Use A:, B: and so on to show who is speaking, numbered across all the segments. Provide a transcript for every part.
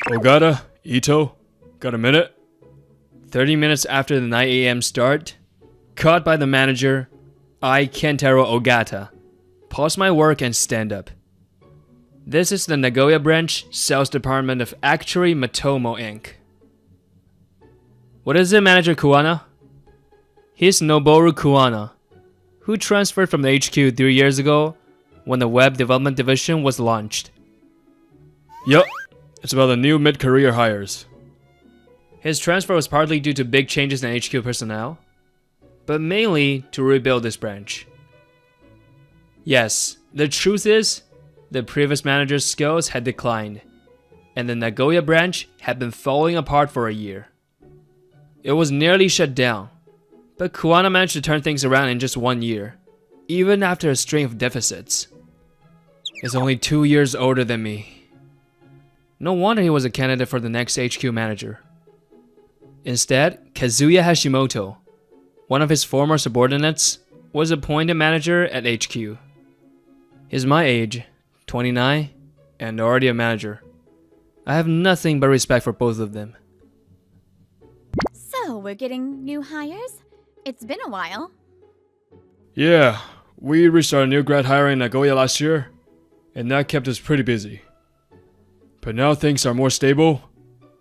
A: Ogata, Ito, got a minute? 30 minutes after the 9 a.m. start, caught by the manager, I, Kentaro Ogata, pause my work and stand up. This is the Nagoya branch sales department of Actuary Matomo Inc. What is it, Manager Kuwana? He's Noboru Kuwana, who transferred from the HQ 3 years ago when the web development division was launched. Yup, it's about the new mid-career hires. His transfer was partly due to big changes in HQ personnel, but mainly to rebuild this branch. Yes, the truth is, the previous manager's skills had declined, and the Nagoya branch had been falling apart for a year. It was nearly shut down, but Kuwana managed to turn things around in just 1 year, even after a string of deficits. He's only 2 years older than me. No wonder he was a candidate for the next HQ manager. Instead, Kazuya Hashimoto, one of his former subordinates, was appointed manager at HQ. He's my age, 29, and already a manager. I have nothing but respect for both of them.
B: So, we're getting new hires? It's been a while.
A: Yeah, we restarted new grad hiring in Nagoya last year, and that kept us pretty busy. But now things are more stable,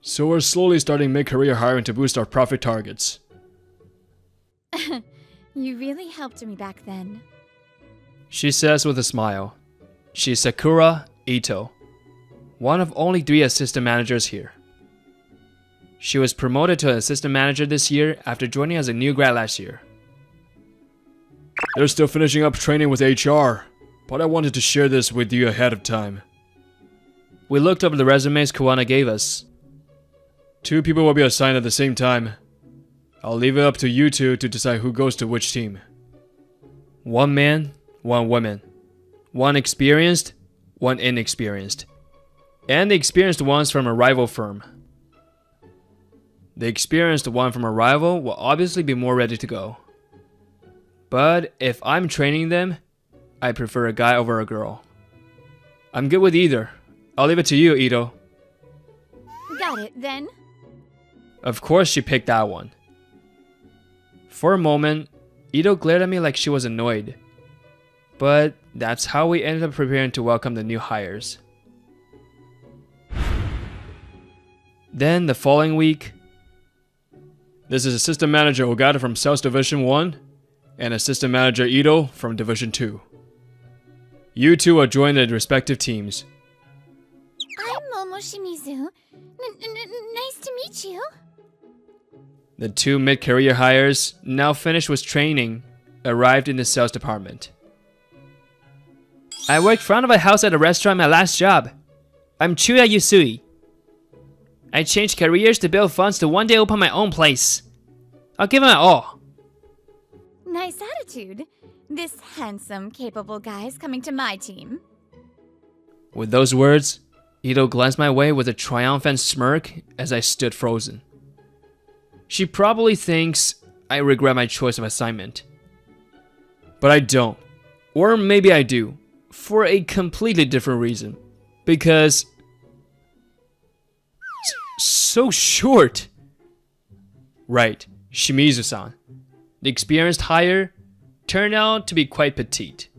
A: so we're slowly starting mid-career hiring to boost our profit targets.
B: You really helped me back then.
A: She says with a smile. She's Sakura Ito, one of only 3 assistant managers here. She was promoted to assistant manager this year after joining as a new grad last year. They're still finishing up training with HR, but I wanted to share this with you ahead of time. We looked over the resumes Kuwana gave us. 2 people will be assigned at the same time. I'll leave it up to you two to decide who goes to which team. 1 man, 1 woman. 1 experienced, 1 inexperienced. And the experienced ones from a rival firm. The experienced one from a rival will obviously be more ready to go. But if I'm training them, I prefer a guy over a girl. I'm good with either. I'll leave it to you, Ito.
B: Got it, then.
A: Of course she picked that one. For a moment, Ito glared at me like she was annoyed. But that's how we ended up preparing to welcome the new hires. Then the following week, this is Assistant Manager Ogata from Sales Division 1 and Assistant Manager Ito from Division 2. You two will join the respective teams.
B: I'm Momo Shimizu. Nice to meet you.
A: The 2 mid-career hires, now finished with training, arrived in the sales department. I worked front of a house at a restaurant my last job. I'm Chuya Yusui. I changed careers to build funds to one day open my own place. I'll give it my all.
B: Nice attitude. This handsome, capable guy's coming to my team.
A: With those words, Ito glanced my way with a triumphant smirk as I stood frozen. She probably thinks I regret my choice of assignment. But I don't. Or maybe I do. For a completely different reason. Because... so short! Right, Shimizu-san. The experienced hire turned out to be quite petite.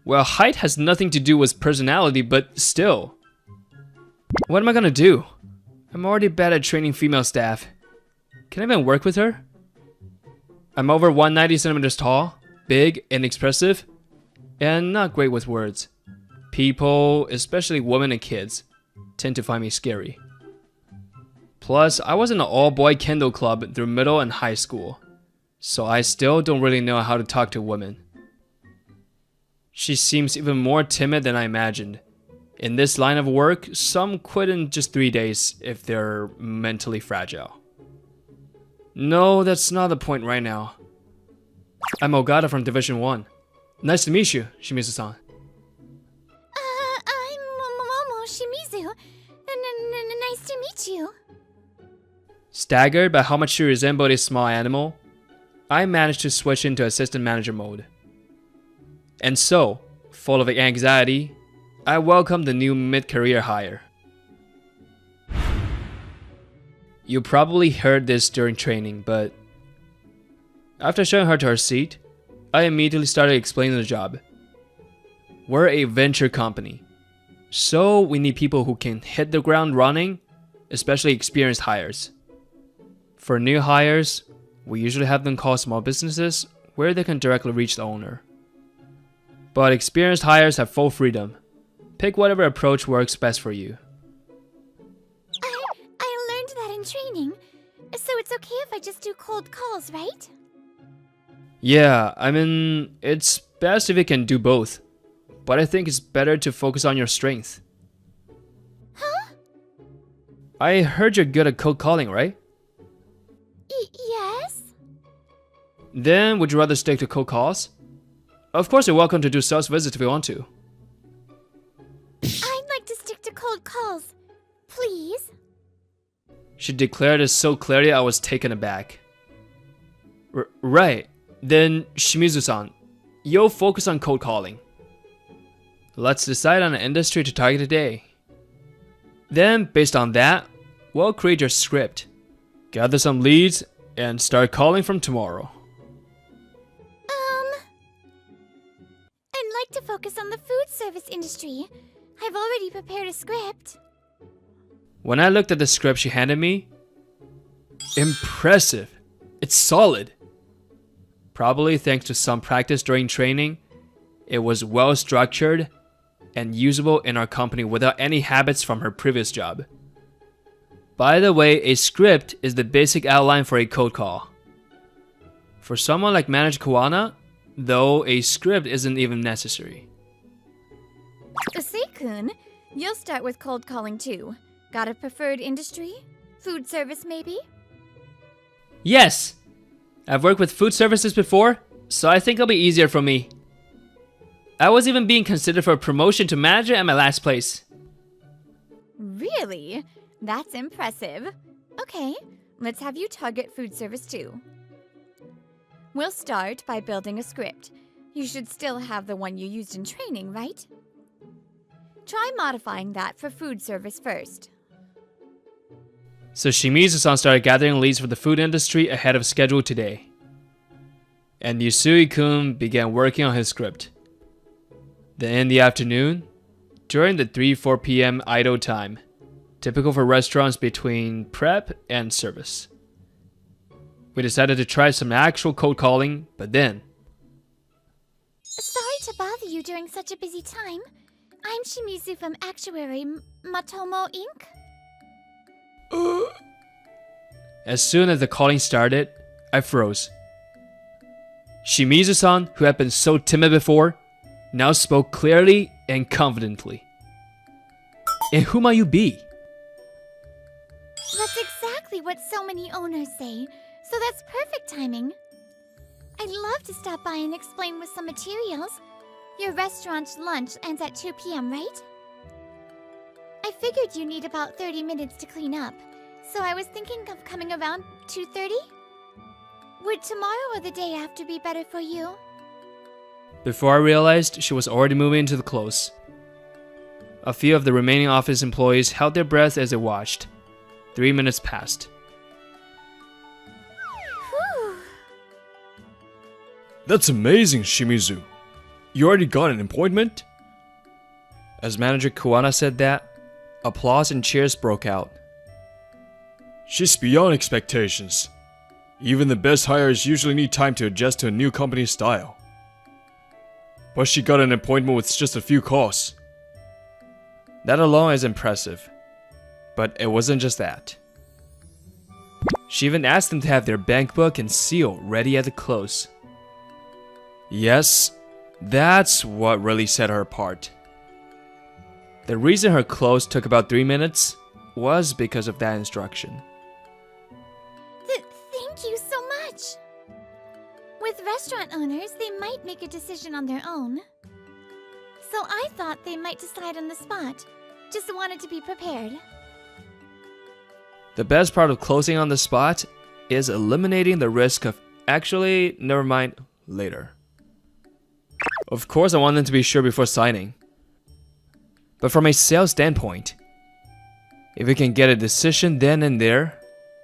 A: Well, height has nothing to do with personality, but still. What am I gonna do? I'm already bad at training female staff. Can I even work with her? I'm over 190 centimeters tall, big and expressive, and not great with words. People, especially women and kids, tend to find me scary. Plus, I was in an all-boy kendo club through middle and high school, so I still don't really know how to talk to women. She seems even more timid than I imagined. In this line of work, some quit in just 3 days if they're mentally fragile. No, that's not the point right now. I'm Ogata from Division 1. Nice to meet you, Shimizu-san.
B: I'm Momo Shimizu. Nice to meet you.
A: Staggered by how much she resembled a small animal, I managed to switch into assistant manager mode. And so, full of anxiety, I welcomed the new mid-career hire. You probably heard this during training, but after showing her to her seat, I immediately started explaining the job. We're a venture company, so we need people who can hit the ground running, especially experienced hires. For new hires, we usually have them call small businesses where they can directly reach the owner. But experienced hires have full freedom. Pick whatever approach works best for you.
B: I learned that in training, so it's okay if I just do cold calls, right?
A: Yeah, I mean, it's best if you can do both. But I think it's better to focus on your strength.
B: Huh?
A: I heard you're good at cold calling, right?
B: Yes?
A: Then would you rather stick to cold calls? Of course you're welcome to do sales visits if you want to.
B: I'd like to stick to cold calls. Please?
A: She declared it so clearly I was taken aback. Right. Then, Shimizu-san, you'll focus on cold calling. Let's decide on an industry to target today. Then, based on that, we'll create your script, gather some leads, and start calling from tomorrow.
B: I'd like to focus on the food service industry. I've already prepared a script.
A: When I looked at the script she handed me, impressive. It's solid. Probably thanks to some practice during training, it was well structured and usable in our company without any habits from her previous job. By the way, a script is the basic outline for a cold call. For someone like Manager Kawana, though, a script isn't even necessary.
B: Sei-kun, you'll start with cold calling too. Got a preferred industry? Food service maybe?
A: Yes! I've worked with food services before, so I think it'll be easier for me. I was even being considered for a promotion to manager at my last place.
B: Really? That's impressive. Okay, let's have you target food service too. We'll start by building a script. You should still have the one you used in training, right? Try modifying that for food service first.
A: So Shimizu-san started gathering leads for the food industry ahead of schedule today. And Yusui-kun began working on his script. Then in the afternoon, during the 3-4 p.m. idle time, typical for restaurants between prep and service, we decided to try some actual cold calling, but then...
B: Sorry to bother you during such a busy time. I'm Shimizu from Actuary Matomo Inc.
A: As soon as the calling started, I froze. Shimizu-san, who had been so timid before, now spoke clearly and confidently. And who might you be?
B: That's exactly what so many owners say, so that's perfect timing. I'd love to stop by and explain with some materials. Your restaurant's lunch ends at 2 p.m., right? I figured you need about 30 minutes to clean up, so I was thinking of coming around 2:30? Would tomorrow or the day after be better for you?
A: Before I realized, she was already moving into the close. A few of the remaining office employees held their breath as they watched. 3 minutes passed.
B: Whew.
C: That's amazing, Shimizu. You already got an appointment?
A: As Manager Kawana said that, applause and cheers broke out.
C: She's beyond expectations. Even the best hires usually need time to adjust to a new company's style. But she got an appointment with just a few calls.
A: That alone is impressive. But it wasn't just that. She even asked them to have their bank book and seal ready at the close. Yes, that's what really set her apart. The reason her close took about 3 minutes was because of that instruction.
B: Thank you so much! With restaurant owners, they might make a decision on their own. So I thought they might decide on the spot. Just wanted to be prepared.
A: The best part of closing on the spot is eliminating the risk of actually, never mind, later. Of course I want them to be sure before signing. But from a sales standpoint, if we can get a decision then and there,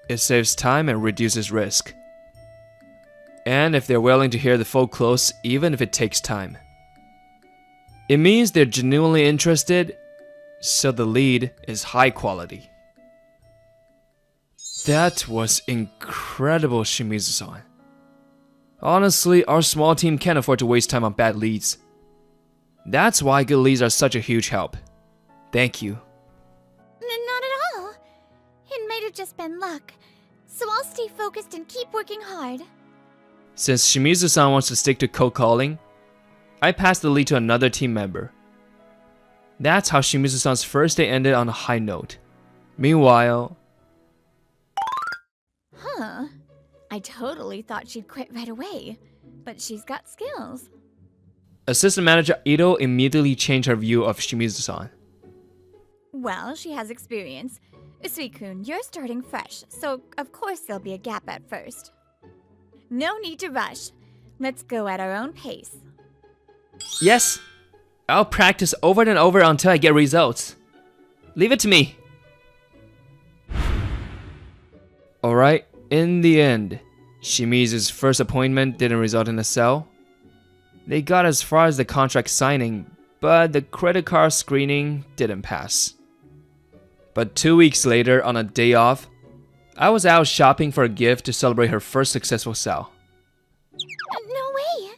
A: It saves time and reduces risk. And if they're willing to hear the full close, even if it takes time. It means they're genuinely interested, so the lead is high quality. That was incredible, Shimizu-san. Honestly, our small team can't afford to waste time on bad leads. That's why good leads are such a huge help. Thank you.
B: Not at all. It might have just been luck. So I'll stay focused and keep working hard.
A: Since Shimizu-san wants to stick to cold calling, I passed the lead to another team member. That's how Shimizu-san's first day ended on a high note. Meanwhile...
B: Huh. I totally thought she'd quit right away. But she's got skills.
A: Assistant Manager Ito immediately changed her view of Shimizu-san.
B: Well, she has experience. Usui-kun, you're starting fresh, so of course there'll be a gap at first. No need to rush. Let's go at our own pace.
A: Yes, I'll practice over and over until I get results. Leave it to me. Alright, in the end, Shimizu's first appointment didn't result in a sale. They got as far as the contract signing, but the credit card screening didn't pass. But 2 weeks later, on a day off, I was out shopping for a gift to celebrate her first successful sale.
B: No way!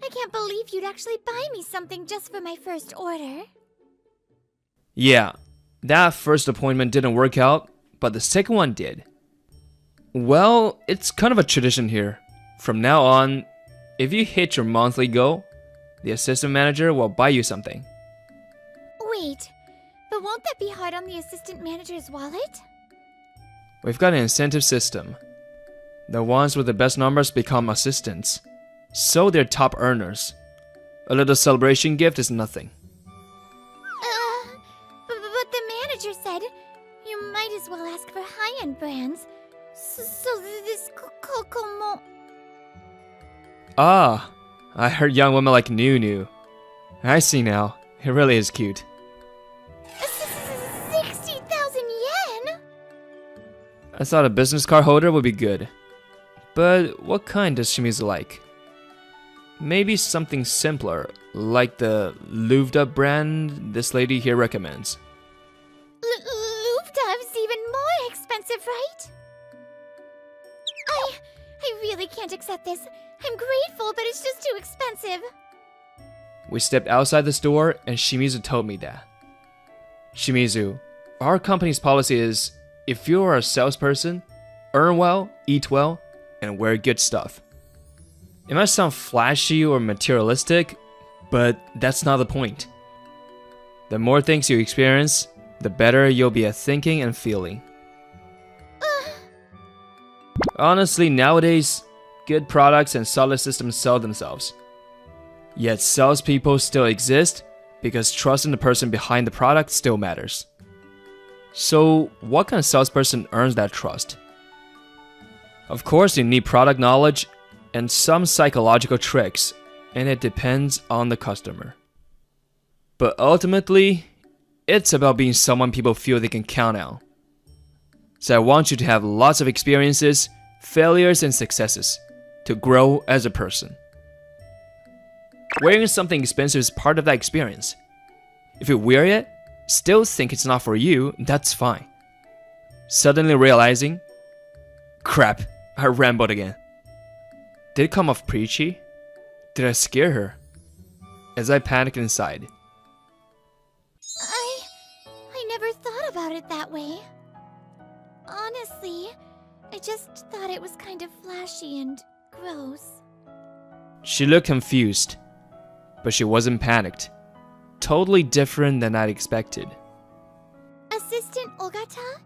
B: I can't believe you'd actually buy me something just for my first order.
A: Yeah, that first appointment didn't work out, but the second one did. Well, it's kind of a tradition here. From now on, if you hit your monthly goal, the assistant manager will buy you something.
B: Wait, but won't that be hard on the assistant manager's wallet?
A: We've got an incentive system. The ones with the best numbers become assistants, so they're top earners. A little celebration gift is nothing.
B: But the manager said you might as well ask for high-end brands. So this Kokomo...
A: Ah, I heard young women like Nunu. I see now. It really is cute.
B: 60,000 yen?
A: I thought a business card holder would be good. But what kind does Shimizu like? Maybe something simpler, like the Luvda brand this lady here recommends.
B: Luvda's even more expensive, right? I really can't accept this. I'm grateful, but it's just too expensive.
A: We stepped outside the store and Shimizu told me that. Shimizu, our company's policy is, if you are a salesperson, earn well, eat well, and wear good stuff. It might sound flashy or materialistic, but that's not the point. The more things you experience, the better you'll be at thinking and feeling. Honestly, nowadays, good products and solid systems sell themselves. Yet salespeople still exist because trust in the person behind the product still matters. So, what kind of salesperson earns that trust? Of course, you need product knowledge and some psychological tricks, and it depends on the customer. But ultimately, it's about being someone people feel they can count on. So I want you to have lots of experiences, failures, and successes to grow as a person. Wearing something expensive is part of that experience. If you wear it, still think it's not for you, that's fine. Suddenly realizing, crap, I rambled again. Did it come off preachy? Did I scare her? As I panicked inside.
B: I never thought about it that way. Honestly, I just thought it was kind of flashy and gross.
A: She looked confused, but she wasn't panicked. Totally different than I'd expected.
B: Assistant Ogata?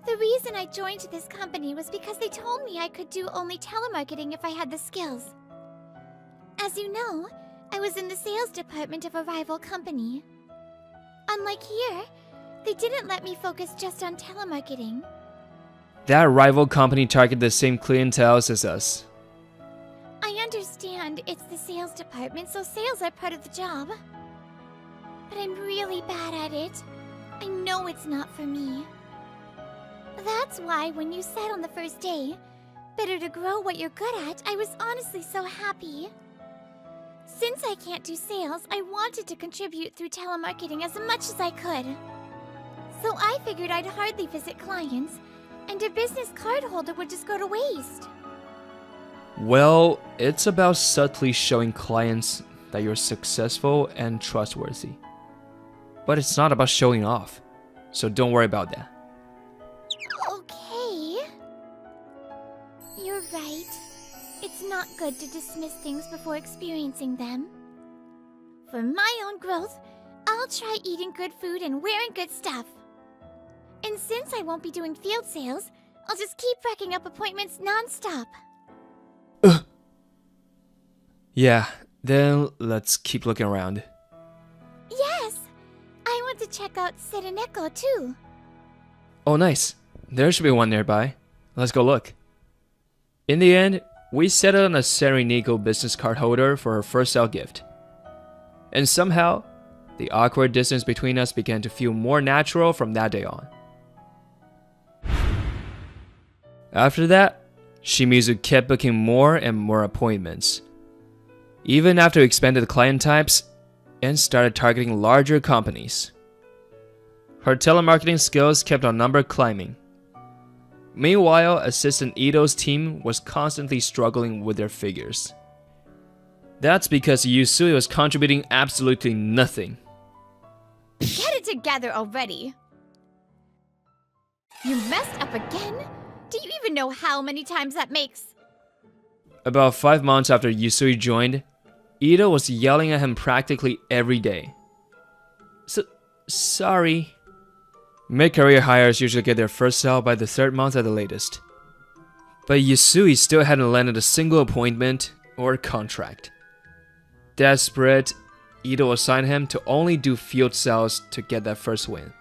B: The reason I joined this company was because they told me I could do only telemarketing if I had the skills. As you know, I was in the sales department of a rival company. Unlike here, they didn't let me focus just on telemarketing.
A: That rival company targeted the same clientele as us.
B: I understand it's the sales department, so sales are part of the job. But I'm really bad at it. I know it's not for me. That's why when you said on the first day, better to grow what you're good at, I was honestly so happy. Since I can't do sales, I wanted to contribute through telemarketing as much as I could. So I figured I'd hardly visit clients, and a business card holder would just go to waste.
A: Well, it's about subtly showing clients that you're successful and trustworthy. But it's not about showing off, so don't worry about that.
B: Okay. You're right. It's not good to dismiss things before experiencing them. For my own growth, I'll try eating good food and wearing good stuff. And since I won't be doing field sales, I'll just keep racking up appointments non-stop.
A: Yeah, then let's keep looking around.
B: Yes! I want to check out Sereneko too.
A: Oh, nice. There should be one nearby. Let's go look. In the end, we settled on a Sereneko business card holder for her first sale gift. And somehow, the awkward distance between us began to feel more natural from that day on. After that, Shimizu kept booking more and more appointments. Even after expanded client types and started targeting larger companies. Her telemarketing skills kept our number climbing. Meanwhile, Assistant Ito's team was constantly struggling with their figures. That's because Yusui was contributing absolutely nothing.
B: Get it together already! You messed up again? Do you even know how many times that makes?
A: About 5 months after Yusui joined, Ito was yelling at him practically every day. Sorry. Mid-career hires usually get their first sale by the 3rd month at the latest. But Yusui still hadn't landed a single appointment or contract. Desperate, Ito assigned him to only do field sales to get that first win.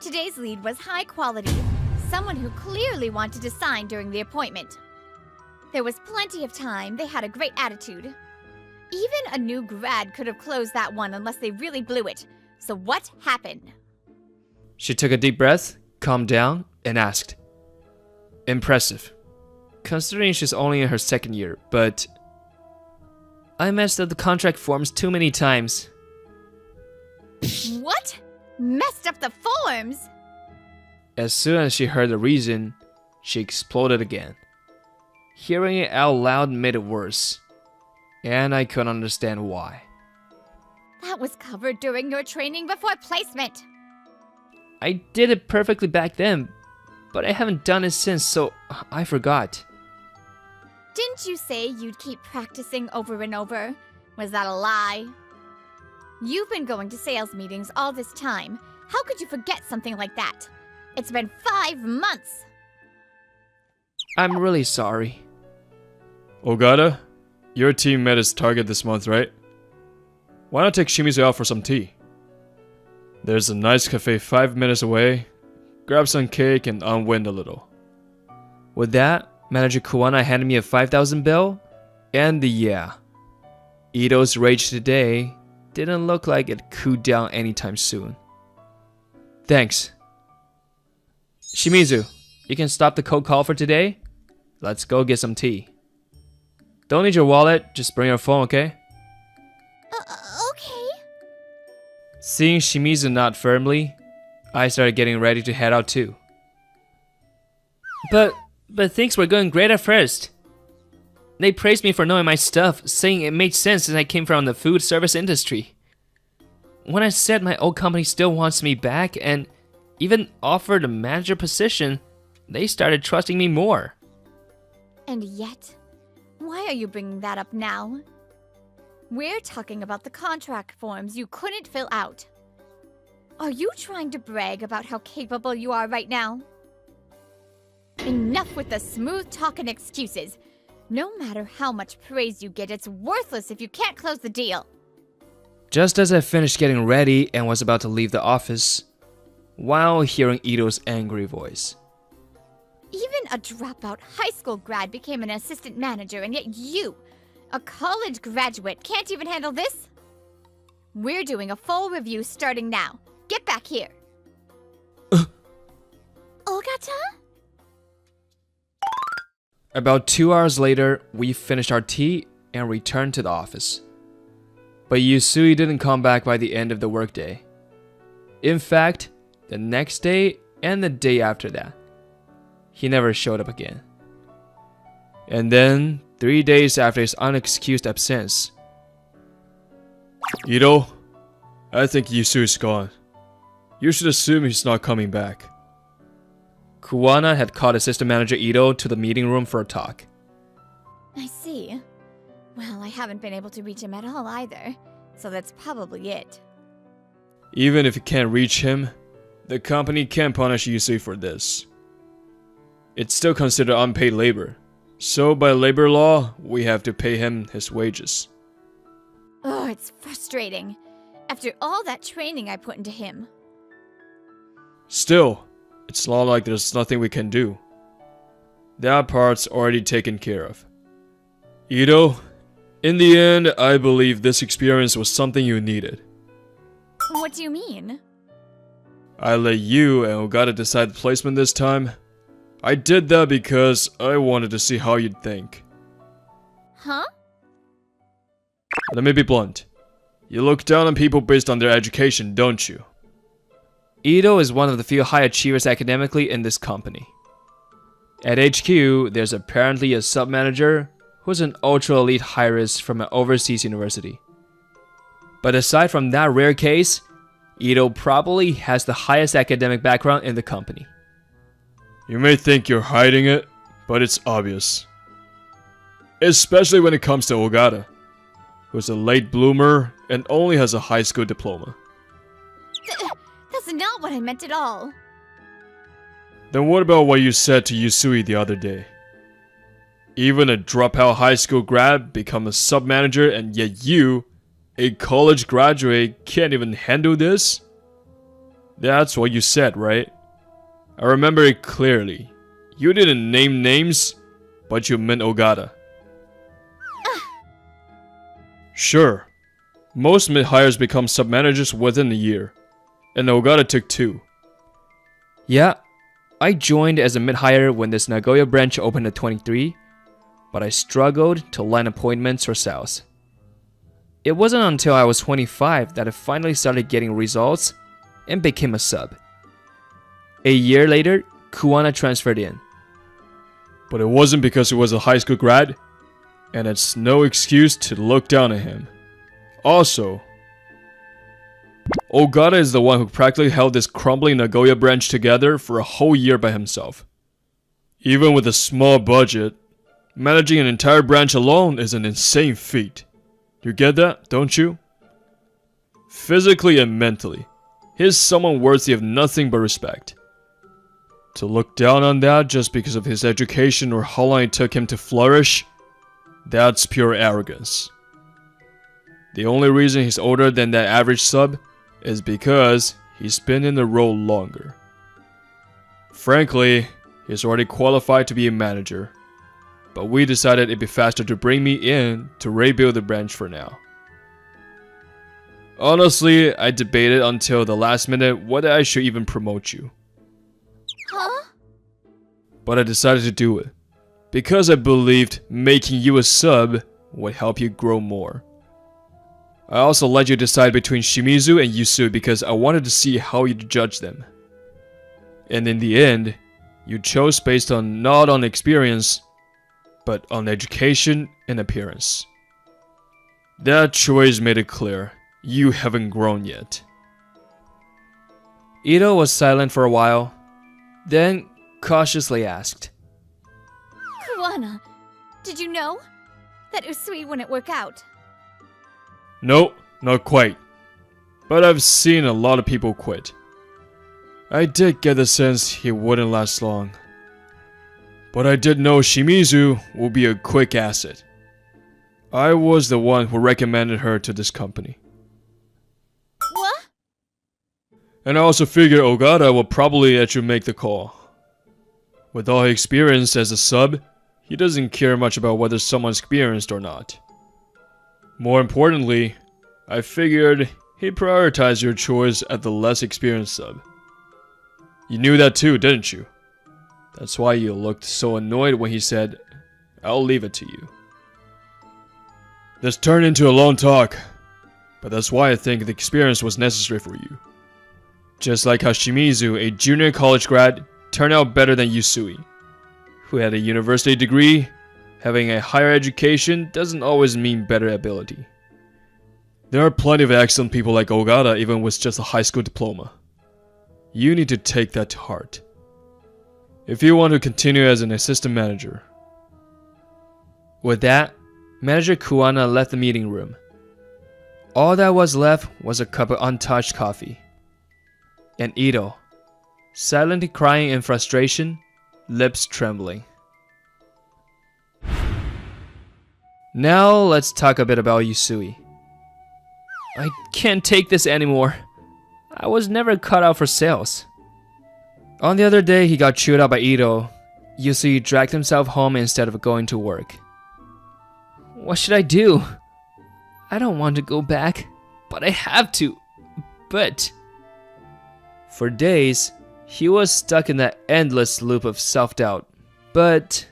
B: Today's lead was high quality, someone who clearly wanted to sign during the appointment. There was plenty of time, they had a great attitude. Even a new grad could have closed that one unless they really blew it. So what happened?
A: She took a deep breath, calmed down, and asked. Impressive. Considering she's only in her 2nd year, but... I messed up the contract forms too many times.
B: What? Messed up the forms?
A: As soon as she heard the reason, she exploded again. Hearing it out loud made it worse, and I couldn't understand why.
B: That was covered during your training before placement.
A: I did it perfectly back then, but I haven't done it since, so I forgot.
B: Didn't you say you'd keep practicing over and over? Was that a lie? You've been going to sales meetings all this time. How could you forget something like that? It's been 5 months!
A: I'm really sorry.
C: Ogata, your team met its target this month, right? Why not take Shimizu out for some tea? There's a nice cafe 5 minutes away. Grab some cake and unwind a little.
A: With that, Manager Kuwana handed me a 5,000 bill, and yeah, Ito's rage today didn't look like it cooled down anytime soon. Thanks. Shimizu, you can stop the cold call for today? Let's go get some tea. Don't need your wallet, just bring your phone, okay?
B: Okay.
A: Seeing Shimizu nod firmly, I started getting ready to head out too. But things were going great at first. They praised me for knowing my stuff, saying it made sense since I came from the food service industry. When I said my old company still wants me back and even offered a manager position, they started trusting me more.
B: And yet, why are you bringing that up now? We're talking about the contract forms you couldn't fill out. Are you trying to brag about how capable you are right now? Enough with the smooth talk and excuses. No matter how much praise you get, it's worthless if you can't close the deal.
A: Just as I finished getting ready and was about to leave the office, while hearing Ito's angry voice.
B: Even a dropout high school grad became an assistant manager, and yet you, a college graduate, can't even handle this? We're doing a full review starting now. Get back here. Ogata?
A: About 2 hours later, we finished our tea and returned to the office. But Yusui didn't come back by the end of the workday. In fact, the next day and the day after that, he never showed up again. And then, 3 days after his unexcused absence,
C: Ito, I think Yusui's gone. You should assume he's not coming back.
A: Kuwana had called assistant manager Ito to the meeting room for a talk.
B: I see. Well, I haven't been able to reach him at all either, so that's probably it.
C: Even if you can't reach him, the company can't punish Yusui for this. It's still considered unpaid labor, so by labor law, we have to pay him his wages.
B: Oh, it's frustrating. After all that training I put into him.
C: Still, it's not like there's nothing we can do. That part's already taken care of. Ito, in the end, I believe this experience was something you needed.
B: What do you mean?
C: I let you and Ogata decide the placement this time. I did that because I wanted to see how you'd think.
B: Huh?
C: Let me be blunt. You look down on people based on their education, don't you?
A: Ito is one of the few high achievers academically in this company. At HQ, there's apparently a sub-manager who's an ultra-elite high-risk from an overseas university. But aside from that rare case, Ito probably has the highest academic background in the company.
C: You may think you're hiding it, but it's obvious. Especially when it comes to Ogata, who's a late bloomer and only has a high school diploma.
B: That's not what I meant at all.
C: Then what about what you said to Yusui the other day? Even a dropout high school grad become a sub-manager, and yet you, a college graduate, can't even handle this? That's what you said, right? I remember it clearly. You didn't name names, but you meant Ogata. Sure, most mid-hires become sub-managers within a year, and Ogata took 2.
A: Yeah, I joined as a mid-hire when this Nagoya branch opened at 23, but I struggled to line appointments or sales. It wasn't until I was 25 that I finally started getting results and became a sub. A year later, Kuwana transferred in.
C: But it wasn't because he was a high school grad, and it's no excuse to look down at him. Also, Ogata is the one who practically held this crumbling Nagoya branch together for a whole year by himself. Even with a small budget, managing an entire branch alone is an insane feat. You get that, don't you? Physically and mentally, he's someone worthy of nothing but respect. To look down on that just because of his education or how long it took him to flourish, that's pure arrogance. The only reason he's older than that average sub is because he's been in the role longer. Frankly, he's already qualified to be a manager, but we decided it'd be faster to bring me in to rebuild the branch for now. Honestly, I debated until the last minute whether I should even promote you.
B: Huh?
C: But I decided to do it, because I believed making you a sub would help you grow more. I also let you decide between Shimizu and Yusui because I wanted to see how you'd judge them. And in the end, you chose based on not on experience, but on education and appearance. That choice made it clear you haven't grown yet.
A: Ito was silent for a while, then cautiously asked,
B: Kuwana, did you know? That Usui wouldn't work out.
C: No, not quite. But I've seen a lot of people quit. I did get the sense he wouldn't last long. But I did know Shimizu will be a quick asset. I was the one who recommended her to this company.
B: What?
C: And I also figured Ogata will probably let you make the call. With all his experience as a sub, he doesn't care much about whether someone's experienced or not. More importantly, I figured he'd prioritize your choice at the less experienced sub. You knew that too, didn't you?
A: That's why you looked so annoyed when he said, "I'll leave it to you."
C: This turned into a long talk, but that's why I think the experience was necessary for you.
A: Just like how Shimizu, a junior college grad, turned out better than Yusui, who had a university degree. Having a higher education doesn't always mean better ability.
C: There are plenty of excellent people like Ogata even with just a high school diploma. You need to take that to heart. If you want to continue as an assistant manager.
A: With that, Manager Kuwana left the meeting room. All that was left was a cup of untouched coffee. And Ito, silently crying in frustration, lips trembling. Now let's talk a bit about Yusui. I can't take this anymore. I was never cut out for sales. On the other day he got chewed out by Ito. Yusui dragged himself home instead of going to work. What should I do? I don't want to go back, but I have to. But for days, he was stuck in that endless loop of self-doubt. But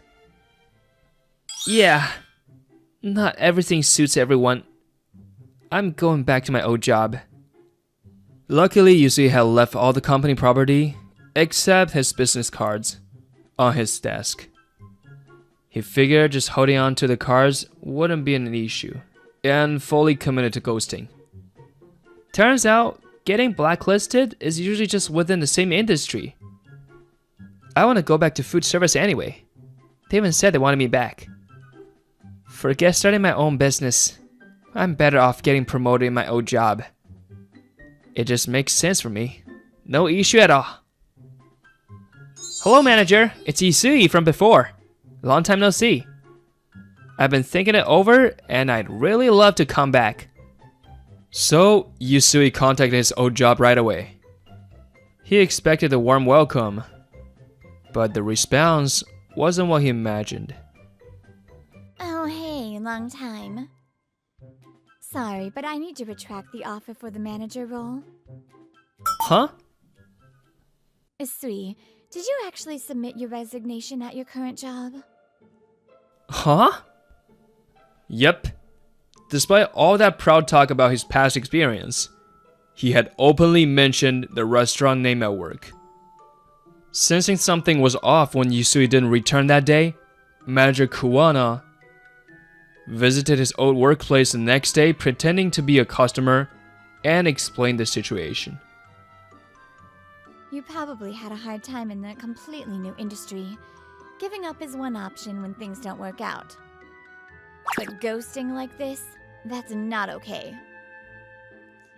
A: yeah, not everything suits everyone. I'm going back to my old job. Luckily, Yusui had left all the company property, except his business cards, on his desk. He figured just holding on to the cards wouldn't be an issue, and fully committed to ghosting. Turns out, getting blacklisted is usually just within the same industry. I want to go back to food service anyway. They even said they wanted me back. Forget starting my own business. I'm better off getting promoted in my old job. It just makes sense for me. No issue at all. Hello, manager. It's Isui from before. Long time no see. I've been thinking it over, and I'd really love to come back. So, Yusui contacted his old job right away. He expected a warm welcome, but the response wasn't what he imagined.
B: Oh, hey, long time. Sorry, but I need to retract the offer for the manager role.
A: Huh?
B: Isui, did you actually submit your resignation at your current job?
A: Huh? Yep. Despite all that proud talk about his past experience, he had openly mentioned the restaurant name at work. Sensing something was off when Yusui didn't return that day, Manager Kuwana visited his old workplace the next day pretending to be a customer and explained the situation.
B: You probably had a hard time in that completely new industry. Giving up is one option when things don't work out. But ghosting like this, that's not okay.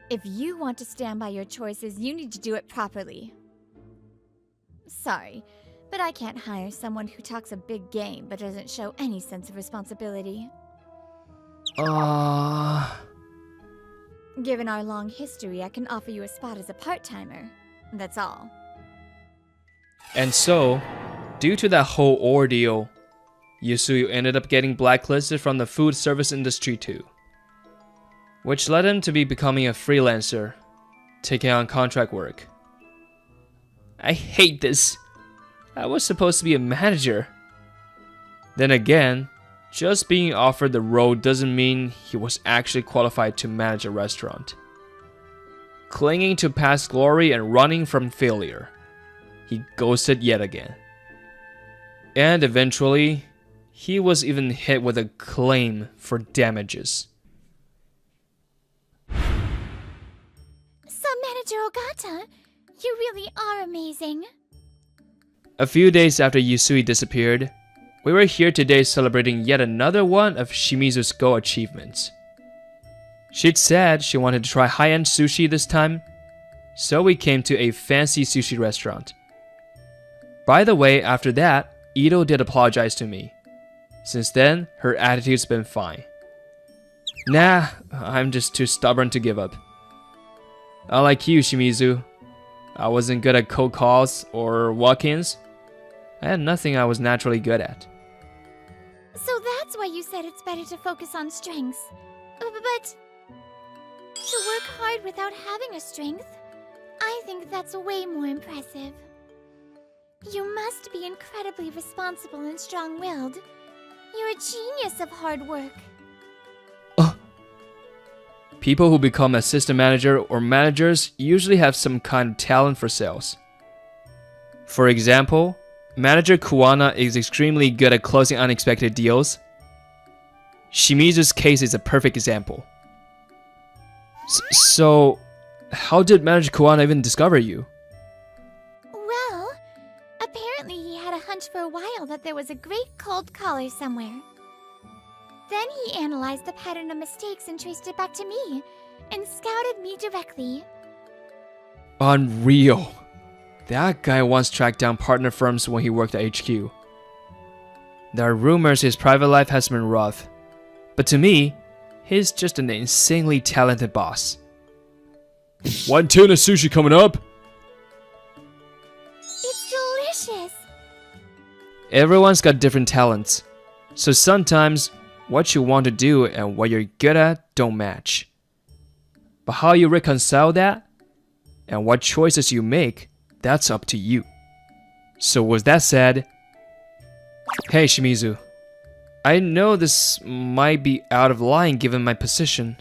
B: If you want to stand by your choices, you need to do it properly. Sorry, but I can't hire someone who talks a big game but doesn't show any sense of responsibility. Given our long history, I can offer you a spot as a part-timer. That's all.
A: And so, due to that whole ordeal, Yusui ended up getting blacklisted from the food service industry too, which led him to be becoming a freelancer, taking on contract work. I hate this. I was supposed to be a manager. Then again, just being offered the role doesn't mean he was actually qualified to manage a restaurant. Clinging to past glory and running from failure, he ghosted yet again. And eventually, he was even hit with a claim for damages.
B: Sub-Manager Ogata, you really are amazing.
A: A few days after Yusui disappeared, we were here today celebrating yet another one of Shimizu's Go achievements. She'd said she wanted to try high-end sushi this time, so we came to a fancy sushi restaurant. By the way, after that, Ito did apologize to me. Since then, her attitude's been fine. Nah, I'm just too stubborn to give up. Unlike you, Shimizu, I wasn't good at cold calls or walk-ins. I had nothing I was naturally good at.
B: So that's why you said it's better to focus on strengths. But to work hard without having a strength, I think that's way more impressive. You must be incredibly responsible and strong-willed. You're a genius of hard work.
A: People who become assistant manager or managers usually have some kind of talent for sales. For example, Manager Kuwana is extremely good at closing unexpected deals. Shimizu's case is a perfect example. So, how did Manager Kuwana even discover you?
B: Well, apparently he had a hunch for a while that there was a great cold caller somewhere. Then he analyzed the pattern of mistakes and traced it back to me, and scouted me directly.
A: Unreal. That guy once tracked down partner firms when he worked at HQ. There are rumors his private life has been rough, but to me, he's just an insanely talented boss.
C: One tuna sushi coming up?
B: It's delicious!
A: Everyone's got different talents, so sometimes what you want to do and what you're good at don't match. But how you reconcile that, and what choices you make, that's up to you. So with that said, hey Shimizu, I know this might be out of line given my position.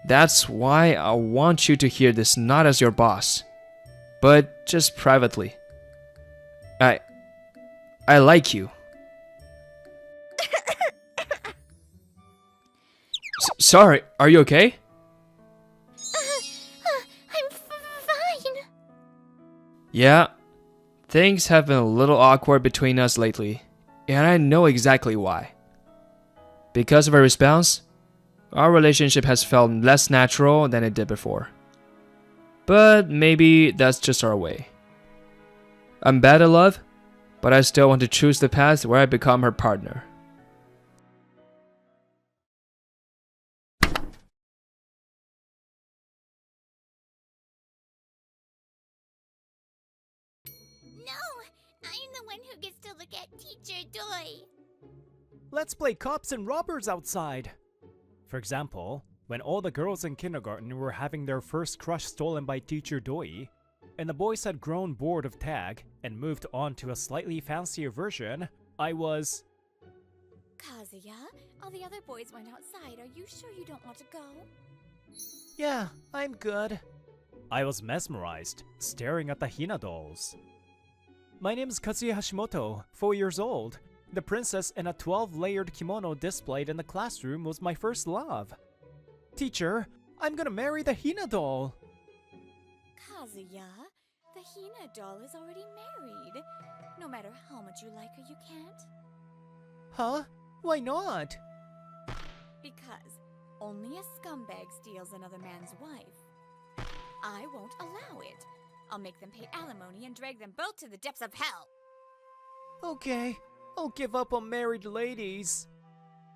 A: That's why I want you to hear this not as your boss, but just privately. I like you. Sorry, are you okay?
B: I'm fine.
A: Yeah, things have been a little awkward between us lately, and I know exactly why. Because of her response, our relationship has felt less natural than it did before. But maybe that's just our way. I'm bad at love, but I still want to choose the path where I become her partner.
B: No, I'm the one who gets to look at Teacher Doi.
D: Let's play cops and robbers outside. For example, when all the girls in kindergarten were having their first crush stolen by Teacher Doi, and the boys had grown bored of tag and moved on to a slightly fancier version, I was...
B: Kazuya, all the other boys went outside. Are you sure you don't want to go?
D: Yeah, I'm good. I was mesmerized, staring at the Hina dolls. My name's Kazuya Hashimoto, 4 years old. The princess in a 12-layered kimono displayed in the classroom was my first love. Teacher, I'm gonna marry the Hina doll.
B: Kazuya, the Hina doll is already married. No matter how much you like her, you can't.
D: Huh? Why not?
B: Because only a scumbag steals another man's wife. I won't allow it. I'll make them pay alimony and drag them both to the depths of hell.
D: Okay, I'll give up on married ladies.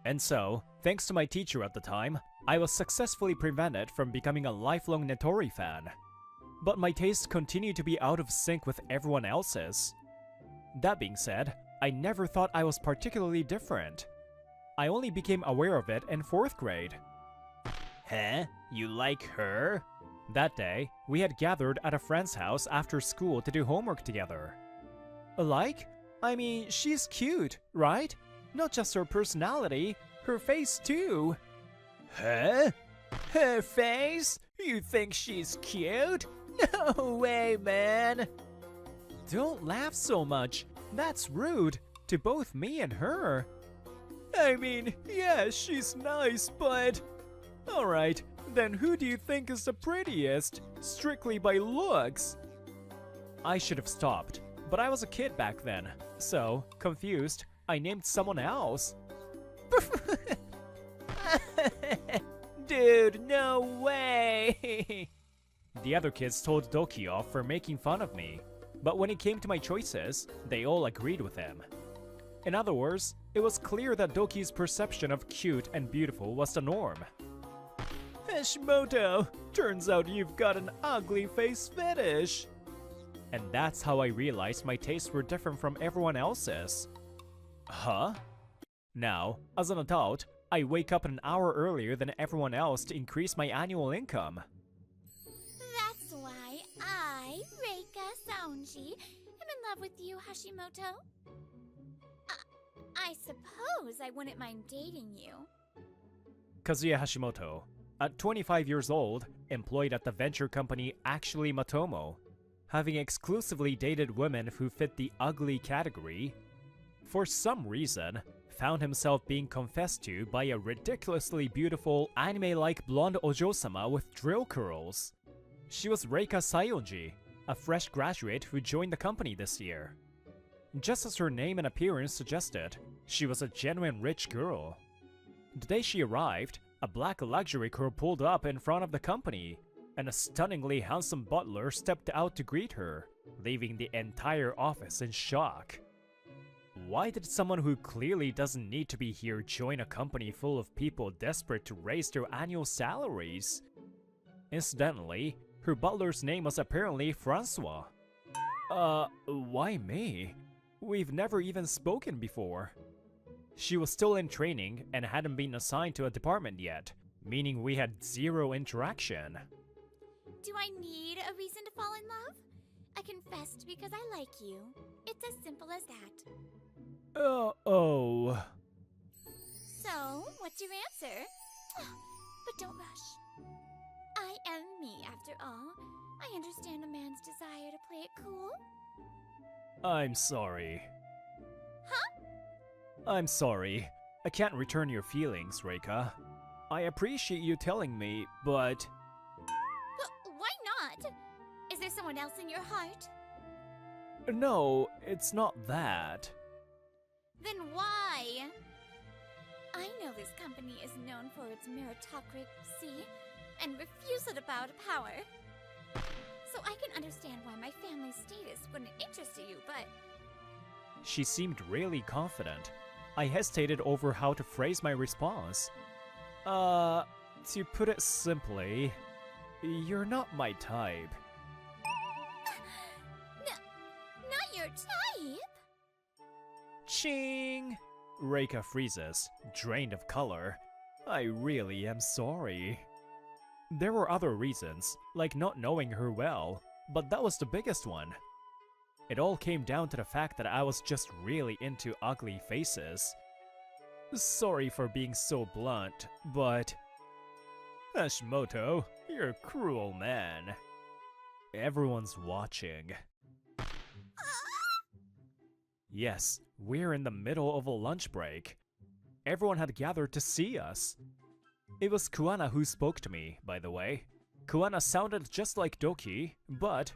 D: And so, thanks to my teacher at the time, I was successfully prevented from becoming a lifelong Netori fan. But my tastes continue to be out of sync with everyone else's. That being said, I never thought I was particularly different. I only became aware of it in 4th grade. Huh? You like her? That day, we had gathered at a friend's house after school to do homework together. Like? I mean, she's cute, right? Not just her personality, her face too. Huh? Her face? You think she's cute? No way, man! Don't laugh so much. That's rude to both me and her. I mean, yeah, she's nice, but... Alright, then who do you think is the prettiest? Strictly by looks? I should have stopped, but I was a kid back then. So, confused, I named someone else. Dude, no way! The other kids told Doki off for making fun of me, but when it came to my choices, they all agreed with him. In other words, it was clear that Doki's perception of cute and beautiful was the norm. Hashimoto, turns out you've got an ugly face fetish. And that's how I realized my tastes were different from everyone else's. Huh? Now, as an adult, I wake up an hour earlier than everyone else to increase my annual income.
B: That's why I, Reika Saonji, am in love with you, Hashimoto? I suppose I wouldn't mind dating you.
D: Kazuya Hashimoto, at 25 years old, employed at the venture company Actually Matomo, having exclusively dated women who fit the ugly category, for some reason, found himself being confessed to by a ridiculously beautiful anime-like blonde ojo-sama with drill curls. She was Reika Sayonji, a fresh graduate who joined the company this year. Just as her name and appearance suggested, she was a genuine rich girl. The day she arrived, a black luxury car pulled up in front of the company, and a stunningly handsome butler stepped out to greet her, leaving the entire office in shock. Why did someone who clearly doesn't need to be here join a company full of people desperate to raise their annual salaries? Incidentally, her butler's name was apparently Francois. Why me? We've never even spoken before. She was still in training and hadn't been assigned to a department yet, meaning we had zero interaction.
B: Do I need a reason to fall in love? I confessed because I like you. It's as simple as that.
D: Oh.
B: So, what's your answer? But don't rush. I am me, after all. I understand a man's desire to play it cool.
D: I'm sorry.
B: Huh?
D: I'm sorry. I can't return your feelings, Reika. I appreciate you telling me, but...
B: Why not? Is there someone else in your heart?
D: No, it's not that.
B: Then why? I know this company is known for its meritocracy and refusal to bow to power. So I can understand why my family's status wouldn't interest you, but...
D: She seemed really confident. I hesitated over how to phrase my response. To put it simply, you're not my type.
B: Not your type?
D: Ching! Reika freezes, drained of color. I really am sorry. There were other reasons, like not knowing her well, but that was the biggest one. It all came down to the fact that I was just really into ugly faces. Sorry for being so blunt, but... Hashimoto, you're a cruel man. Everyone's watching. Yes, we're in the middle of a lunch break. Everyone had gathered to see us. It was Kuana who spoke to me, by the way. Kuana sounded just like Doki, but...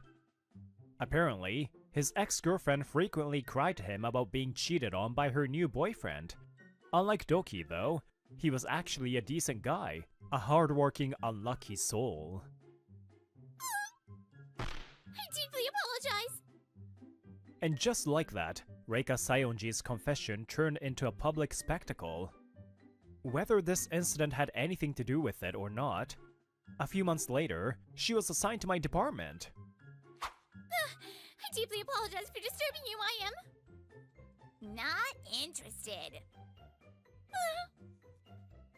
D: apparently, his ex-girlfriend frequently cried to him about being cheated on by her new boyfriend. Unlike Doki, though, he was actually a decent guy, a hardworking, unlucky soul.
B: I deeply apologize!
D: And just like that, Reika Sayonji's confession turned into a public spectacle. Whether this incident had anything to do with it or not, a few months later, she was assigned to my department.
B: I deeply apologize for disturbing you, I am... not interested.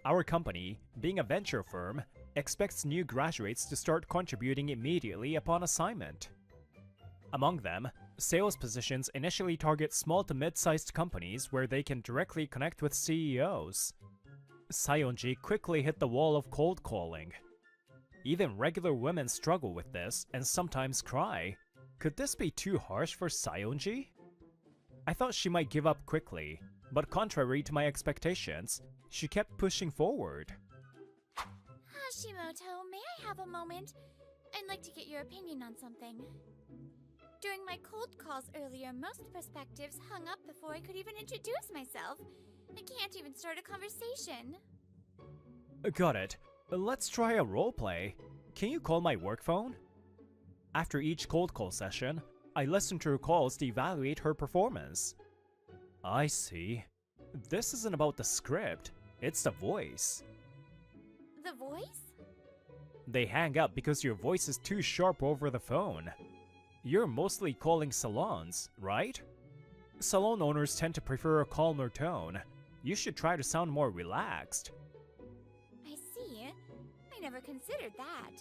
D: Our company, being a venture firm, expects new graduates to start contributing immediately upon assignment. Among them, sales positions initially target small to mid-sized companies where they can directly connect with CEOs. Sayonji quickly hit the wall of cold calling. Even regular women struggle with this and sometimes cry. Could this be too harsh for Sayonji? I thought she might give up quickly, but contrary to my expectations, she kept pushing forward.
B: Hashimoto, may I have a moment? I'd like to get your opinion on something. During my cold calls earlier, most perspectives hung up before I could even introduce myself. I can't even start a conversation.
D: Got it. Let's try a roleplay. Can you call my work phone? After each cold call session, I listen to her calls to evaluate her performance. I see. This isn't about the script, it's the voice.
B: The voice?
D: They hang up because your voice is too sharp over the phone. You're mostly calling salons, right? Salon owners tend to prefer a calmer tone. You should try to sound more relaxed.
B: I see. I never considered that.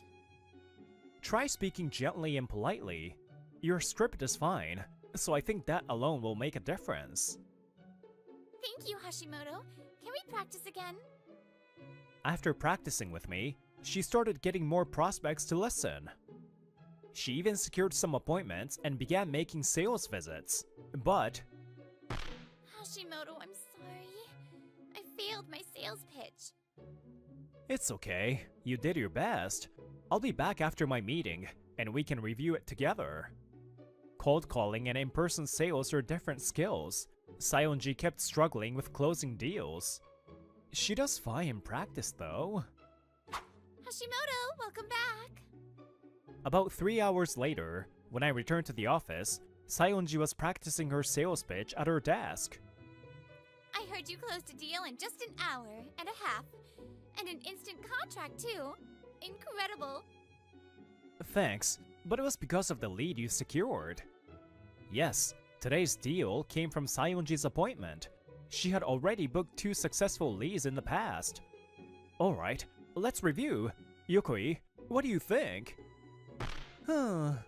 D: Try speaking gently and politely. Your script is fine. so I think that alone will make a difference.
B: Thank you, Hashimoto. Can we practice again?
D: After practicing with me, she started getting more prospects to listen. She even secured some appointments and began making sales visits. But
B: Hashimoto, I'm sorry. I failed my sales pitch.
D: it's okay, you did your best. I'll be back after my meeting, and we can review it together. Cold calling and in-person sales are different skills. Sayonji kept struggling with closing deals. She does fine in practice though.
B: Hashimoto, welcome back.
D: About 3 hours later, when I returned to the office, Sayonji was practicing her sales pitch at her desk.
B: I heard you closed a deal in just an hour and a half. And an instant contract, too. Incredible.
D: Thanks, but it was because of the lead you secured. Yes, today's deal came from Sayonji's appointment. She had already booked 2 successful leads in the past. Alright, let's review. Yokoi, what do you think? The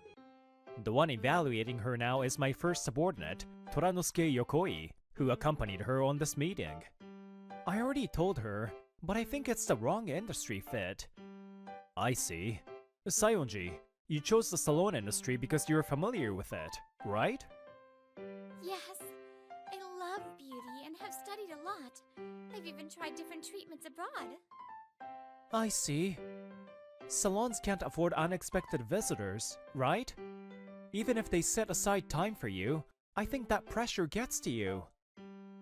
D: one evaluating her now is my first subordinate, Toranosuke Yokoi, who accompanied her on this meeting. I already told her, but I think it's the wrong industry fit. I see. Sayonji, you chose the salon industry because you're familiar with it, right?
B: Yes, I love beauty and have studied a lot. I've even tried different treatments abroad.
D: I see. Salons can't afford unexpected visitors, right? Even if they set aside time for you, I think that pressure gets to you.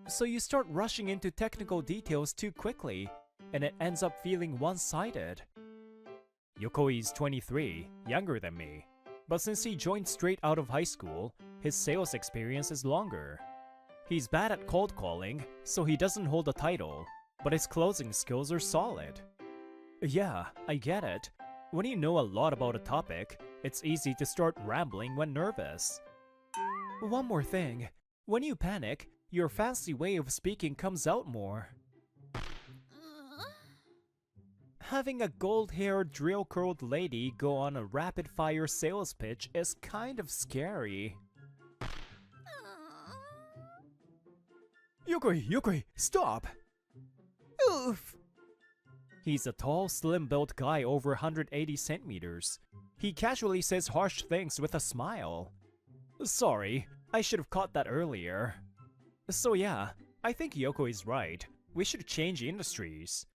D: So you start rushing into technical details too quickly, and it ends up feeling one-sided. Yokoi is 23, younger than me, but since he joined straight out of high school, his sales experience is longer. He's bad at cold calling, so he doesn't hold a title, but his closing skills are solid. Yeah, I get it. When you know a lot about a topic, it's easy to start rambling when nervous. One more thing. When you panic, your fancy way of speaking comes out more. Having a gold-haired, drill-curled lady go on a rapid-fire sales pitch is kind of scary. Yokoi, stop! Oof! He's a tall, slim-built guy over 180 centimeters. He casually says harsh things with a smile. Sorry, I should have caught that earlier. So yeah, I think Yoko is right. We should change industries.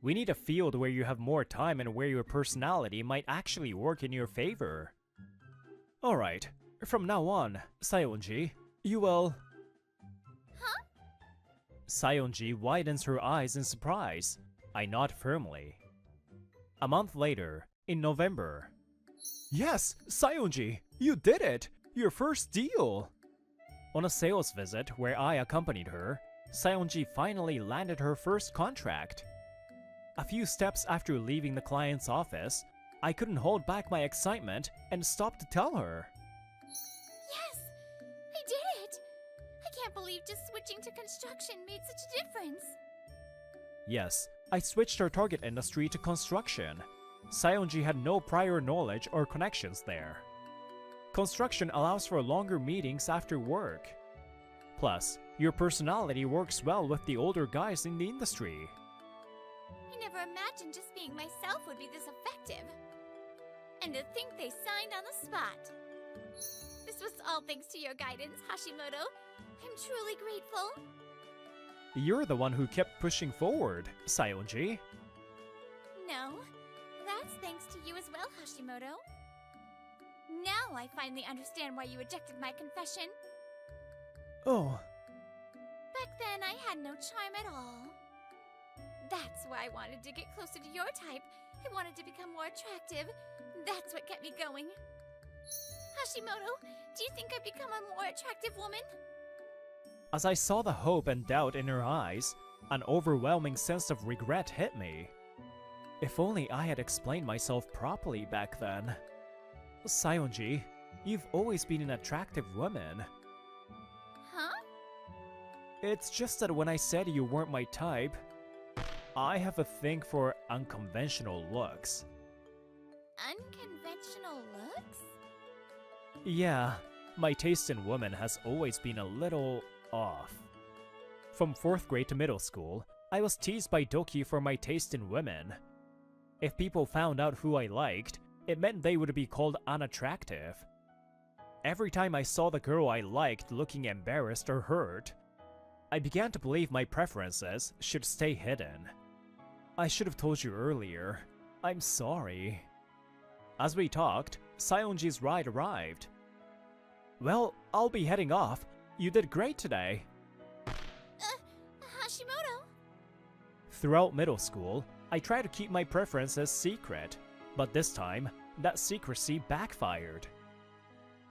D: We need a field where you have more time and where your personality might actually work in your favor. Alright, from now on, Sayonji, you will...
B: Huh?
D: Sayonji widens her eyes in surprise. I nod firmly. A month later, in November. Yes, Sayonji, you did it! Your first deal! On a sales visit where I accompanied her, Sayonji finally landed her first contract. A few steps after leaving the client's office, I couldn't hold back my excitement and stopped to tell her.
B: Yes! I did it! I can't believe just switching to construction made such a difference.
D: Yes, I switched our target industry to construction. Sayonji had no prior knowledge or connections there. Construction allows for longer meetings after work. Plus, your personality works well with the older guys in the industry.
B: I never imagined just being myself would be this effective. And to think they signed on the spot. This was all thanks to your guidance, Hashimoto. I'm truly grateful.
D: You're the one who kept pushing forward, Sayonji.
B: No, that's thanks to you as well, Hashimoto. Now I finally understand why you rejected my confession.
D: Oh,
B: Back then, I had no charm at all. That's why I wanted to get closer to your type. I wanted to become more attractive. That's what kept me going. Hashimoto, do you think I've become a more attractive woman?
D: as I saw the hope and doubt in her eyes, an overwhelming sense of regret hit me. If only I had explained myself properly back then. Sayonji, you've always been an attractive woman.
B: Huh?
D: It's just that when I said you weren't my type, I have a thing for unconventional looks.
B: Unconventional looks?
D: Yeah, my taste in women has always been a little off. From 4th grade to middle school, I was teased by Doki for my taste in women. If people found out who I liked, it meant they would be called unattractive. Every time I saw the girl I liked looking embarrassed or hurt, I began to believe my preferences should stay hidden. I should have told you earlier. I'm sorry. As we talked, Saeonji's ride arrived. Well, I'll be heading off. You did great today.
B: Hashimoto?
D: Throughout middle school, I tried to keep my preferences secret, but this time, that secrecy backfired.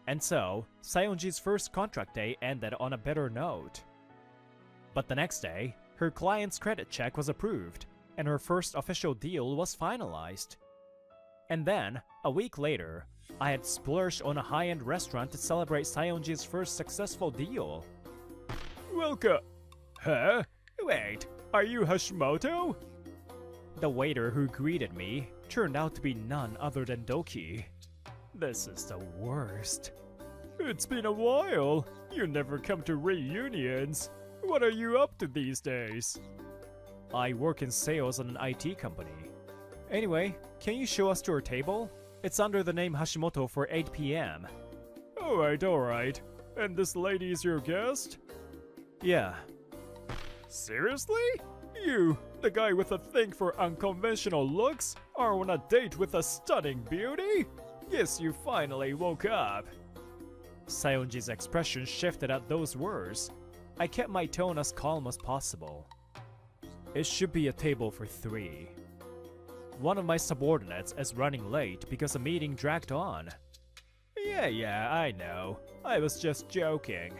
D: And so, Saeonji's first contract day ended on a bitter note. But the next day, her client's credit check was approved, and her first official deal was finalized. And then, a week later, I had splurged on a high-end restaurant to celebrate Saeonji's first successful deal. Welcome! Huh? Wait, are you Hashimoto? The waiter who greeted me turned out to be none other than Doki. This is the worst. It's been a while. You never come to reunions. What are you up to these days? I work in sales at an IT company. Anyway, can you show us to our table? It's under the name Hashimoto for 8 p.m. Alright. And this lady is your guest? Yeah. Seriously? You, the guy with a thing for unconventional looks, are on a date with a stunning beauty? Guess you finally woke up. Saeonji's expression shifted at those words. I kept my tone as calm as possible. It should be a table for 3. One of my subordinates is running late because a meeting dragged on. Yeah, I know. I was just joking.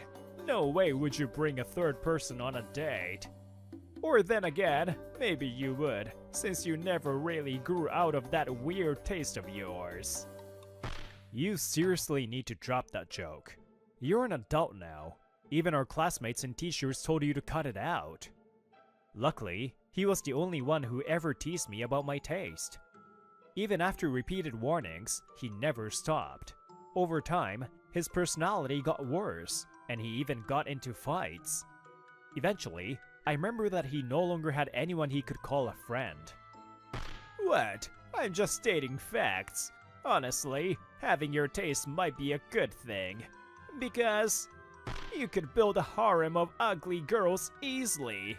D: No way would you bring a third person on a date. Or then again, maybe you would, since you never really grew out of that weird taste of yours. You seriously need to drop that joke. You're an adult now. Even our classmates and teachers told you to cut it out. Luckily, he was the only one who ever teased me about my taste. Even after repeated warnings, he never stopped. Over time, his personality got worse, and he even got into fights. Eventually, I remember that he no longer had anyone he could call a friend. What? I'm just stating facts. Honestly, having your taste might be a good thing. Because you could build a harem of ugly girls easily.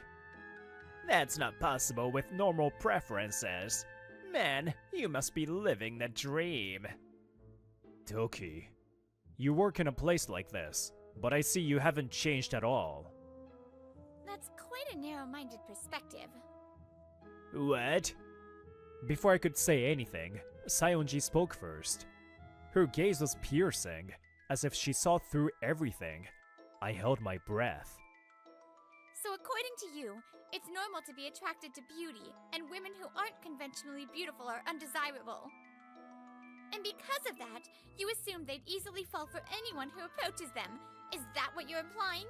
D: That's not possible with normal preferences. Man, you must be living the dream. Doki, you work in a place like this, but I see you haven't changed at all.
B: That's quite a narrow-minded perspective.
D: What? Before I could say anything, Saeonji spoke first. Her gaze was piercing, as if she saw through everything. I held my breath.
B: So according to you, it's normal to be attracted to beauty, and women who aren't conventionally beautiful are undesirable. And because of that, you assume they'd easily fall for anyone who approaches them. Is that what you're implying?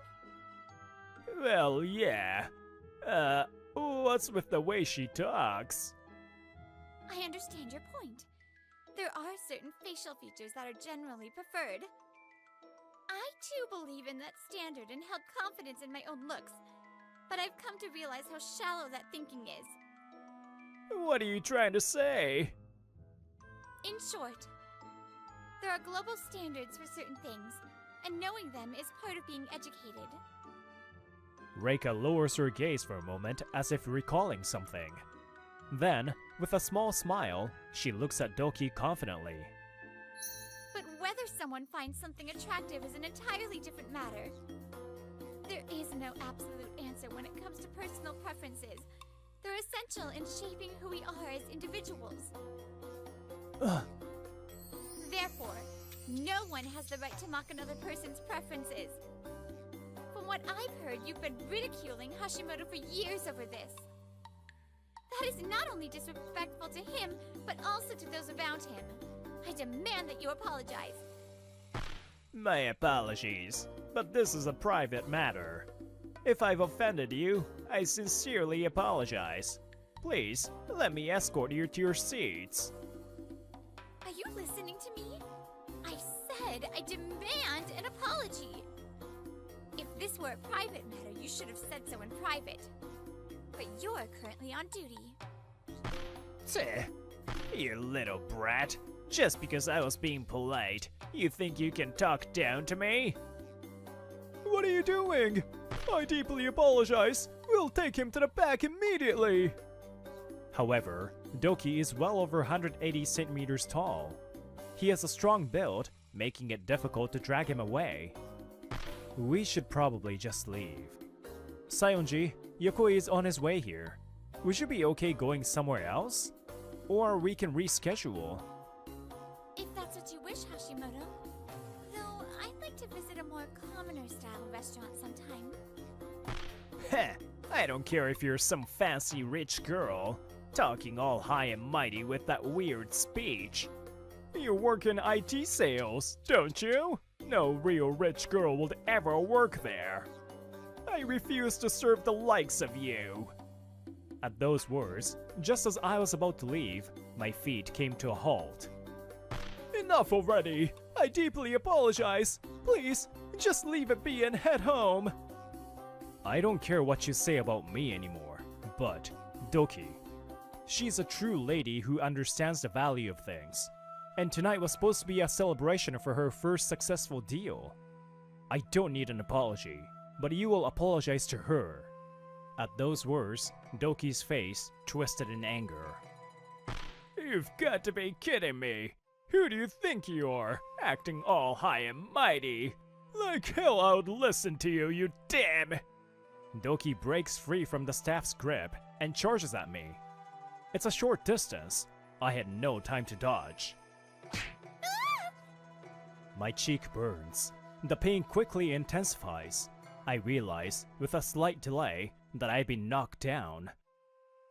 D: Well, yeah. What's with the way she talks?
B: I understand your point. There are certain facial features that are generally preferred. I too believe in that standard and held confidence in my own looks, but I've come to realize how shallow that thinking is.
D: What are you trying to say?
B: In short, there are global standards for certain things, and knowing them is part of being educated.
D: Reika lowers her gaze for a moment as if recalling something. Then, with a small smile, she looks at Doki confidently.
B: But whether someone finds something attractive is an entirely different matter. There is no absolute answer when it comes to personal preferences. They're essential in shaping who we are as individuals. Therefore, no one has the right to mock another person's preferences. From what I've heard, you've been ridiculing Hashimoto for years over this. That is not only disrespectful to him, but also to those around him. I demand that you apologize.
D: My apologies, but this is a private matter. If I've offended you, I sincerely apologize. Please, let me escort you to your seats.
B: Are you listening to me? I said instead, I demand an apology. If this were a private matter, you should have said so in private. But you're currently on duty.
D: You little brat. Just because I was being polite, you think you can talk down to me? What are you doing? I deeply apologize. We'll take him to the back immediately. However, Doki is well over 180 centimeters tall. He has a strong build, making it difficult to drag him away. We should probably just leave. Sayonji, Yokoi is on his way here. Would you be okay going somewhere else? Or we can reschedule.
B: If that's what you wish, Hashimoto. Though, I'd like to visit a more commoner-style restaurant sometime.
D: Heh, I don't care if you're some fancy rich girl, talking all high and mighty with that weird speech. You work in IT sales, don't you? No real rich girl would ever work there. I refuse to serve the likes of you. At those words, just as I was about to leave, my feet came to a halt. Enough already! I deeply apologize. Please, just leave it be and head home. I don't care what you say about me anymore, but Doki. She's a true lady who understands the value of things. And tonight was supposed to be a celebration for her first successful deal. I don't need an apology, but you will apologize to her. At those words, Doki's face twisted in anger. You've got to be kidding me! Who do you think you are, acting all high and mighty? Like hell I would listen to you, you damn! Doki breaks free from the staff's grip and charges at me. It's a short distance. I had no time to dodge. My cheek burns. The pain quickly intensifies. I realize, with a slight delay, that I've been knocked down.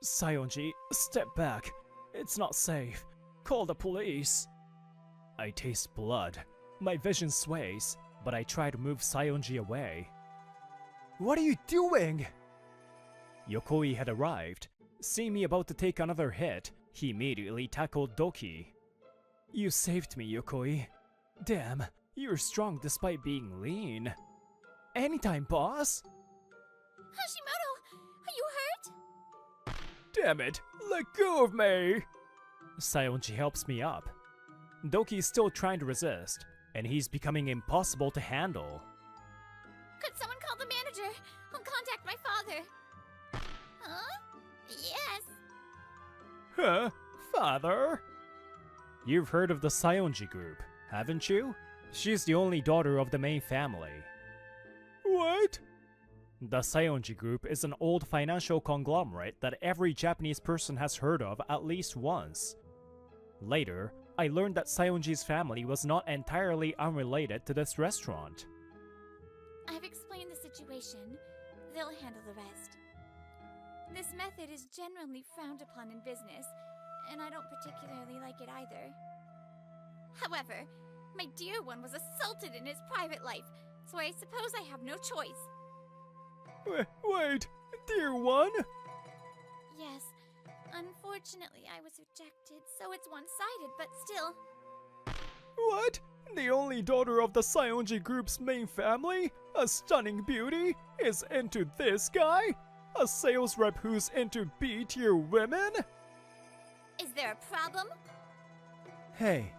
D: Sayonji, step back. It's not safe. Call the police. I taste blood. My vision sways, but I try to move Sayonji away. What are you doing? Yokoi had arrived. Seeing me about to take another hit, he immediately tackled Doki. You saved me, Yokoi. Damn, you're strong despite being lean. Anytime, boss!
B: Hashimoto, are you hurt?
D: Damn it, let go of me! Sayonji helps me up. Doki's still trying to resist, and he's becoming impossible to handle.
B: Could someone call the manager? I'll contact my father. Huh? Yes.
D: Huh? Father? You've heard of the Sayonji group, haven't you? She's the only daughter of the main family. What? The Sayonji group is an old financial conglomerate that every Japanese person has heard of at least once. Later, I learned that Sayonji's family was not entirely unrelated to this restaurant.
B: I've explained the situation. They'll handle the rest. This method is generally frowned upon in business, and I don't particularly like it either. However, my dear one was assaulted in his private life, so I suppose I have no choice.
D: Wait, dear one?
B: Yes. Unfortunately, I was rejected, so it's one-sided, but still.
D: What? The only daughter of the Sayonji group's main family, a stunning beauty, is into this guy? A sales rep who's into B-tier women?
B: Is there a problem?
D: Hey,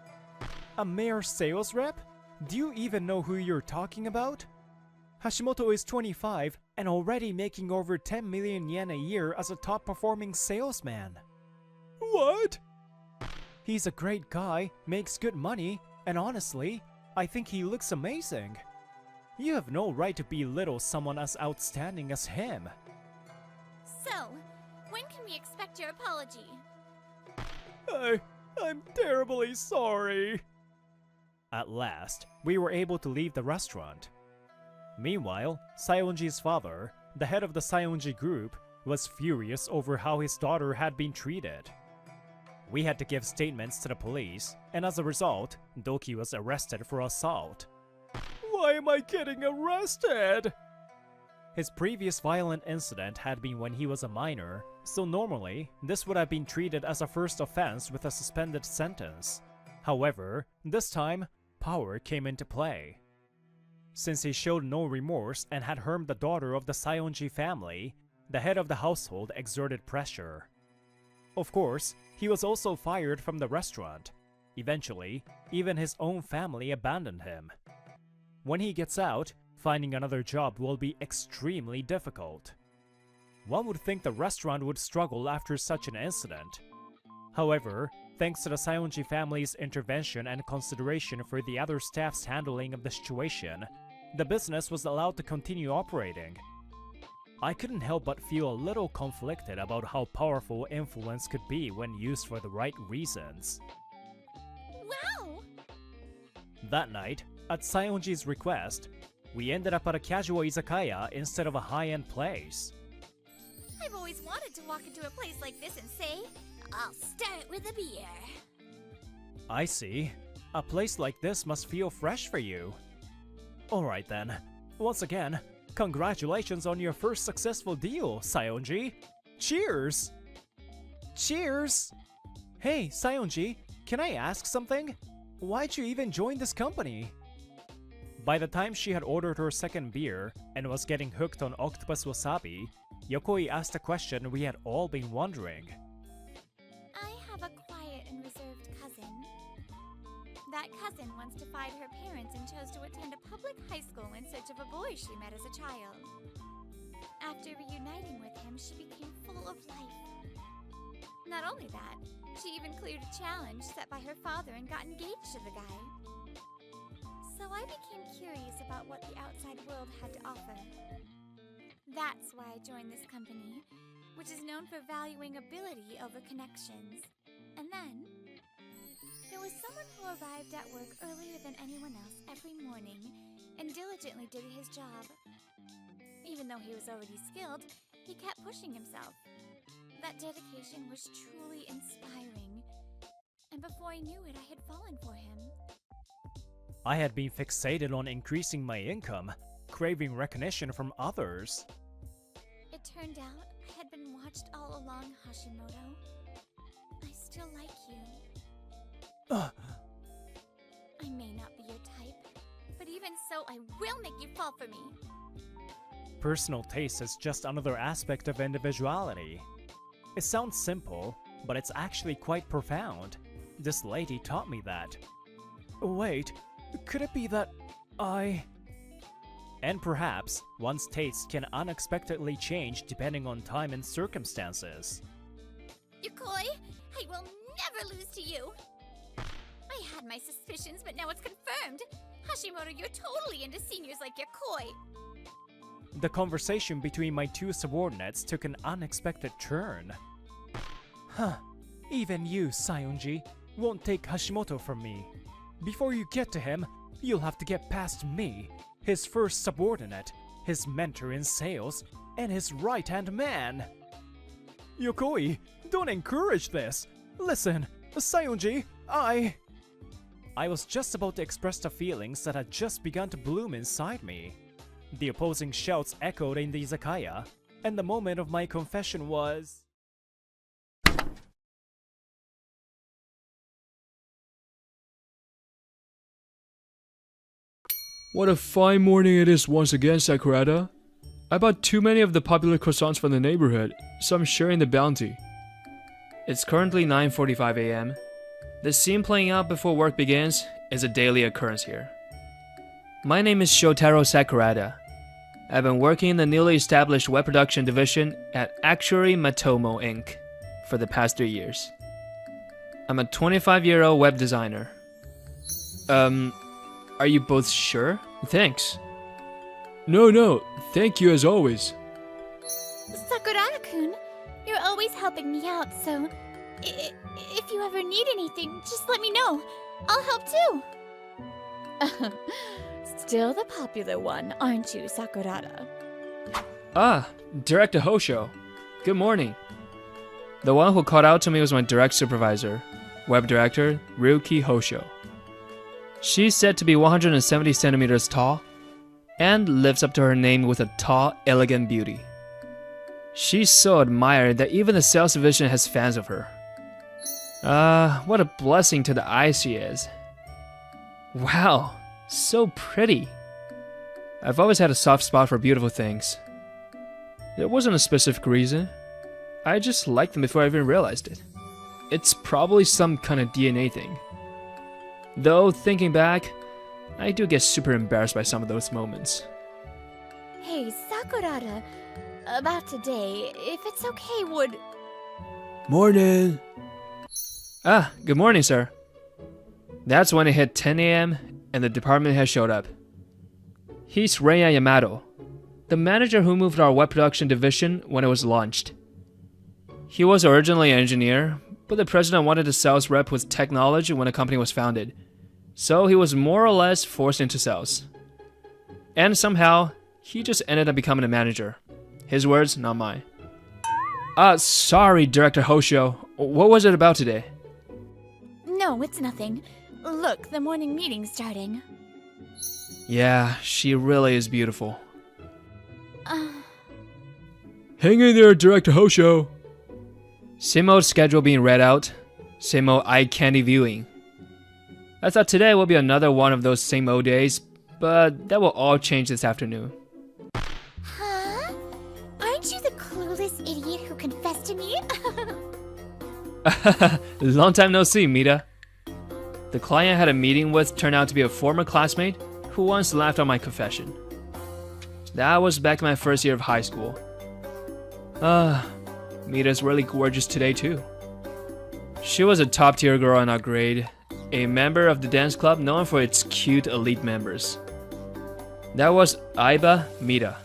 D: a mere sales rep? Do you even know who you're talking about? Hashimoto is 25 and already making over 10 million yen a year as a top-performing salesman. What? He's a great guy, makes good money, and honestly, I think he looks amazing. You have no right to belittle someone as outstanding as him.
B: So, when can we expect your apology?
D: I'm terribly sorry. At last, we were able to leave the restaurant. Meanwhile, Sayonji's father, the head of the Sayonji group, was furious over how his daughter had been treated. We had to give statements to the police, and as a result, Doki was arrested for assault. Why am I getting arrested? His previous violent incident had been when he was a minor, so normally, this would have been treated as a first offense with a suspended sentence. However, this time, power came into play. Since he showed no remorse and had harmed the daughter of the Saionji family, the head of the household exerted pressure. Of course, he was also fired from the restaurant. Eventually, even his own family abandoned him. When he gets out, finding another job will be extremely difficult. One would think the restaurant would struggle after such an incident. However, thanks to the Saionji family's intervention and consideration for the other staff's handling of the situation, the business was allowed to continue operating. I couldn't help but feel a little conflicted about how powerful influence could be when used for the right reasons.
B: Wow!
D: That night, at Saionji's request, we ended up at a casual izakaya instead of a high-end place.
B: I've always wanted to walk into a place like this and say, I'll start with a beer.
D: I see. A place like this must feel fresh for you. Alright then. Once again, congratulations on your first successful deal, Saionji. Cheers! Cheers! Hey, Saionji, can I ask something? Why'd you even join this company? By the time she had ordered her second beer and was getting hooked on octopus wasabi, Yokoi asked a question we had all been wondering.
B: I have a quiet and reserved cousin. That cousin once defied her parents and chose to attend a public high school in search of a boy she met as a child. After reuniting with him, she became full of life. Not only that, she even cleared a challenge set by her father and got engaged to the guy. So I became curious about what the outside world had to offer. That's why I joined this company, which is known for valuing ability over connections. And then, there was someone who arrived at work earlier than anyone else every morning and diligently did his job. Even though he was already skilled, he kept pushing himself. That dedication was truly inspiring. And before I knew it, I had fallen for him.
D: I had been fixated on increasing my income, craving recognition from others.
B: It turned out I had been watched all along, Hashimoto. I still like you. I may not be your type, but even so, I will make you fall for me.
D: Personal taste is just another aspect of individuality. It sounds simple, but it's actually quite profound. This lady taught me that. Wait, could it be that I... And perhaps one's taste can unexpectedly change depending on time and circumstances.
B: Yokoi, I will never lose to you! I had my suspicions, but now it's confirmed! Hashimoto, you're totally into seniors like Yokoi!
D: The conversation between my two subordinates took an unexpected turn. Even you, Saionji, won't take Hashimoto from me. Before you get to him, you'll have to get past me, his first subordinate, his mentor in sales, and his right-hand man. Yokoi, don't encourage this. Listen, Saionji, I was just about to express the feelings that had just begun to bloom inside me. The opposing shouts echoed in the izakaya, and the moment of my confession was...
C: What a fine morning it is once again, Sakurada. I bought too many of the popular croissants from the neighborhood, so I'm sharing the bounty.
A: It's currently 9:45 a.m. The scene playing out before work begins is a daily occurrence here. My name is Shotaro Sakurada. I've been working in the newly established web production division at Actuary Matomo Inc. for the past 3 years. I'm a 25-year-old web designer. Are you both sure? Thanks.
C: No, thank you as always.
B: Sakurada-kun, you're always helping me out, so if you ever need anything, just let me know. I'll help too. Still the popular one, aren't you, Sakurada?
A: Ah, Director Hosho. Good morning. The one who called out to me was my direct supervisor, web director Ryuki Hosho. She's said to be 170 centimeters tall and lives up to her name with a tall, elegant beauty. She's so admired that even the sales division has fans of her. What a blessing to the eyes she is. Wow, so pretty. I've always had a soft spot for beautiful things. There wasn't a specific reason. I just liked them before I even realized it. It's probably some kind of DNA thing. Though, thinking back, I do get super embarrassed by some of those moments.
B: Hey, Sakurada, about today, if it's okay, would...
C: Morning.
A: Ah, good morning, sir. That's when it hit 10 a.m. and the department head showed up. He's Reiya Yamato, the manager who moved our web production division when it was launched. He was originally an engineer, but the president wanted a sales rep with tech knowledge when the company was founded, so he was more or less forced into sales. And somehow, he just ended up becoming a manager. His words, not mine. Sorry, Director Hoshio. What was it about today?
B: No, it's nothing. Look, the morning meeting's starting.
A: Yeah, she really is beautiful.
C: Hang in there, Director Hoshio.
A: Same old schedule being read out, same old eye candy viewing. I thought today would be another one of those same old days, but that will all change this afternoon.
B: Huh? Aren't you the clueless idiot who confessed to me?
A: Long time no see, Mita. The client I had a meeting with turned out to be a former classmate who once laughed at my confession. That was back in my first year of high school. Mita's really gorgeous today too. She was a top-tier girl in our grade, a member of the dance club known for its cute elite members. That was Aiba Mita.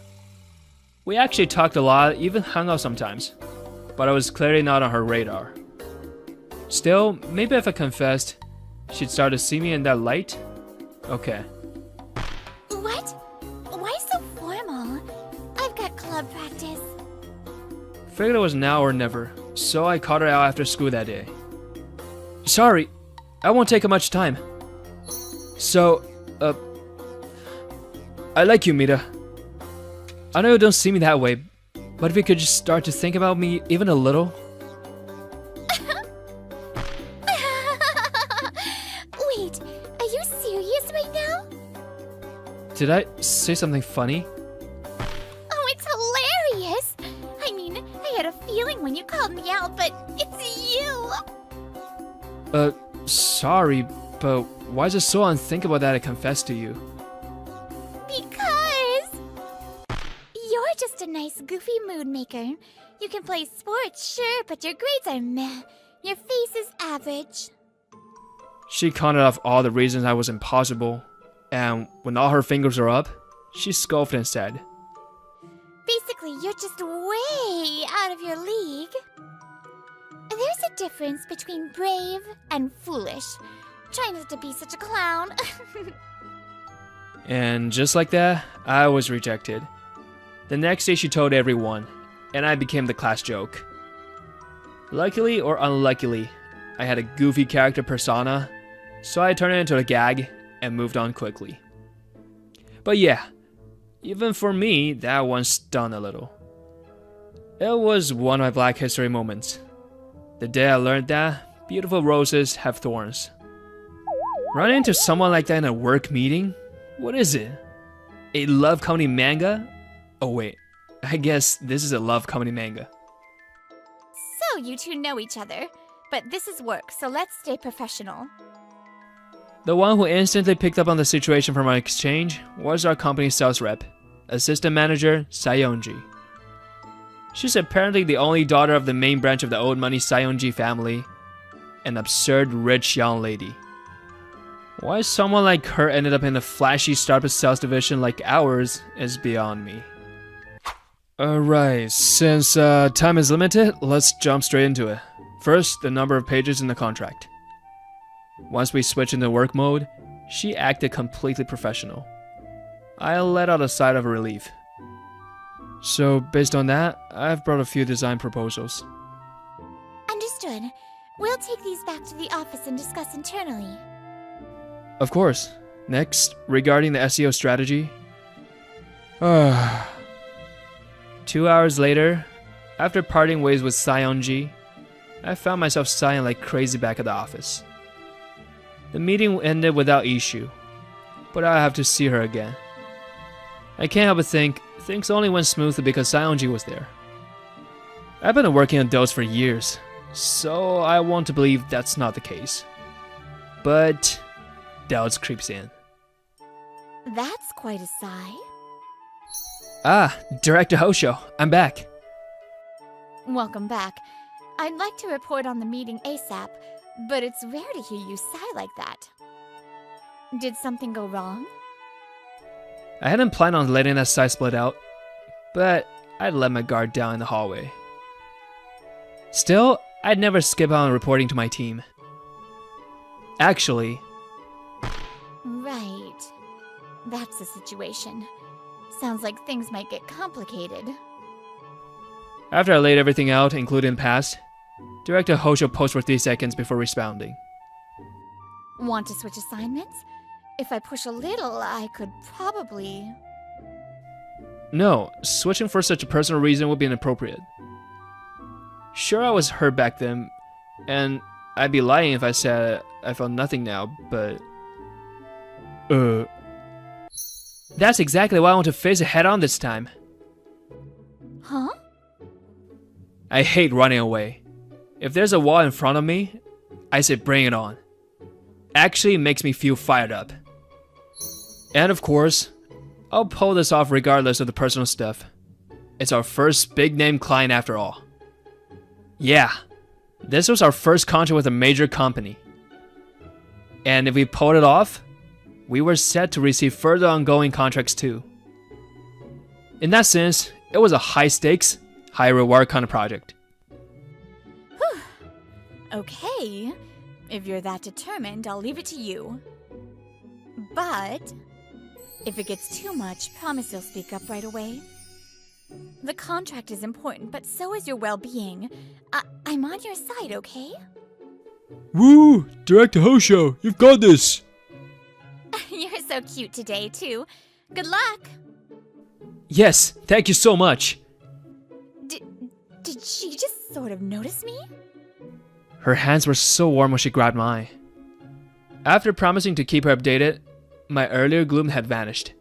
A: We actually talked a lot, even hung out sometimes, but I was clearly not on her radar. Still, maybe if I confessed, she'd start to see me in that light? Okay.
B: What? Why so formal? I've got club practice.
A: Figured it was now or never, so I caught her out after school that day. Sorry, I won't take up much time. So, I like you, Mita. I know you don't see me that way, but if you could just start to think about me even a little.
B: Wait, are you serious right now?
A: Did I say something funny?
B: Oh, it's hilarious! I mean, I had a feeling when you called me out, but it's you!
A: Sorry, but why is it so unthinkable that I confessed to you?
B: Because... you're just a nice, goofy mood maker. You can play sports, sure, but your grades are meh. Your face is average.
A: She counted off all the reasons I was impossible, and when all her fingers were up, she scoffed and said,
B: Basically, you're just way out of your league. There's a difference between brave and foolish. Try not to be such a clown.
A: And just like that, I was rejected. The next day she told everyone, and I became the class joke. Luckily or unluckily, I had a goofy character persona, so I turned it into a gag and moved on quickly. But yeah, even for me, that one stung a little. It was one of my Black History moments. The day I learned that beautiful roses have thorns. Running into someone like that in a work meeting? What is it? A love comedy manga? Oh wait, I guess this is a love comedy manga.
B: So you two know each other, but this is work, so let's stay professional.
A: The one who instantly picked up on the situation from our exchange was our company's sales rep, assistant manager Sayonji. She's apparently the only daughter of the main branch of the old money Sayonji family, an absurd rich young lady. Why someone like her ended up in a flashy startup sales division like ours is beyond me. Alright, since time is limited, let's jump straight into it. First, the number of pages in the contract. Once we switched into work mode, she acted completely professional. I let out a sigh of relief. So, based on that, I've brought a few design proposals.
B: Understood. We'll take these back to the office and discuss internally.
A: Of course. Next, regarding the SEO strategy. 2 hours later, after parting ways with Sayonji, I found myself sighing like crazy back at the office. The meeting ended without issue, but I have to see her again. I can't help but think things only went smoothly because Sionji was there. I've been working on those for years, so I want to believe that's not the case. But doubts creeps in.
B: That's quite a sigh.
A: Ah, Director Hosho, I'm back.
B: Welcome back. I'd like to report on the meeting ASAP, but it's rare to hear you sigh like that. Did something go wrong?
A: I hadn't planned on letting that sigh split out, but I'd let my guard down in the hallway. Still, I'd never skip out on reporting to my team. Actually,
B: Right. That's the situation. Sounds like things might get complicated.
A: after I laid everything out, including past, Director Hosho paused for 3 seconds before responding.
B: Want to switch assignments? If I push a little, I could probably...
A: No, switching for such a personal reason would be inappropriate. Sure, I was hurt back then, and I'd be lying if I said I felt nothing now, but... That's exactly why I want to face it head on this time.
B: Huh?
A: I hate running away. If there's a wall in front of me, I say bring it on. Actually, it makes me feel fired up. And of course, I'll pull this off regardless of the personal stuff. It's our first big name client after all. Yeah, this was our first contract with a major company. And if we pulled it off, we were set to receive further ongoing contracts too. In that sense, it was a high stakes, high reward kind of project.
B: Okay. If you're that determined, I'll leave it to you. But... if it gets too much, promise you'll speak up right away. The contract is important, but so is your well-being. I'm on your side, okay?
C: Woo! Director Hosho, you've got this!
B: You're so cute today, too. Good luck!
A: Yes, thank you so much.
B: Did she just sort of notice me?
A: Her hands were so warm when she grabbed mine. After promising to keep her updated, my earlier gloom had vanished,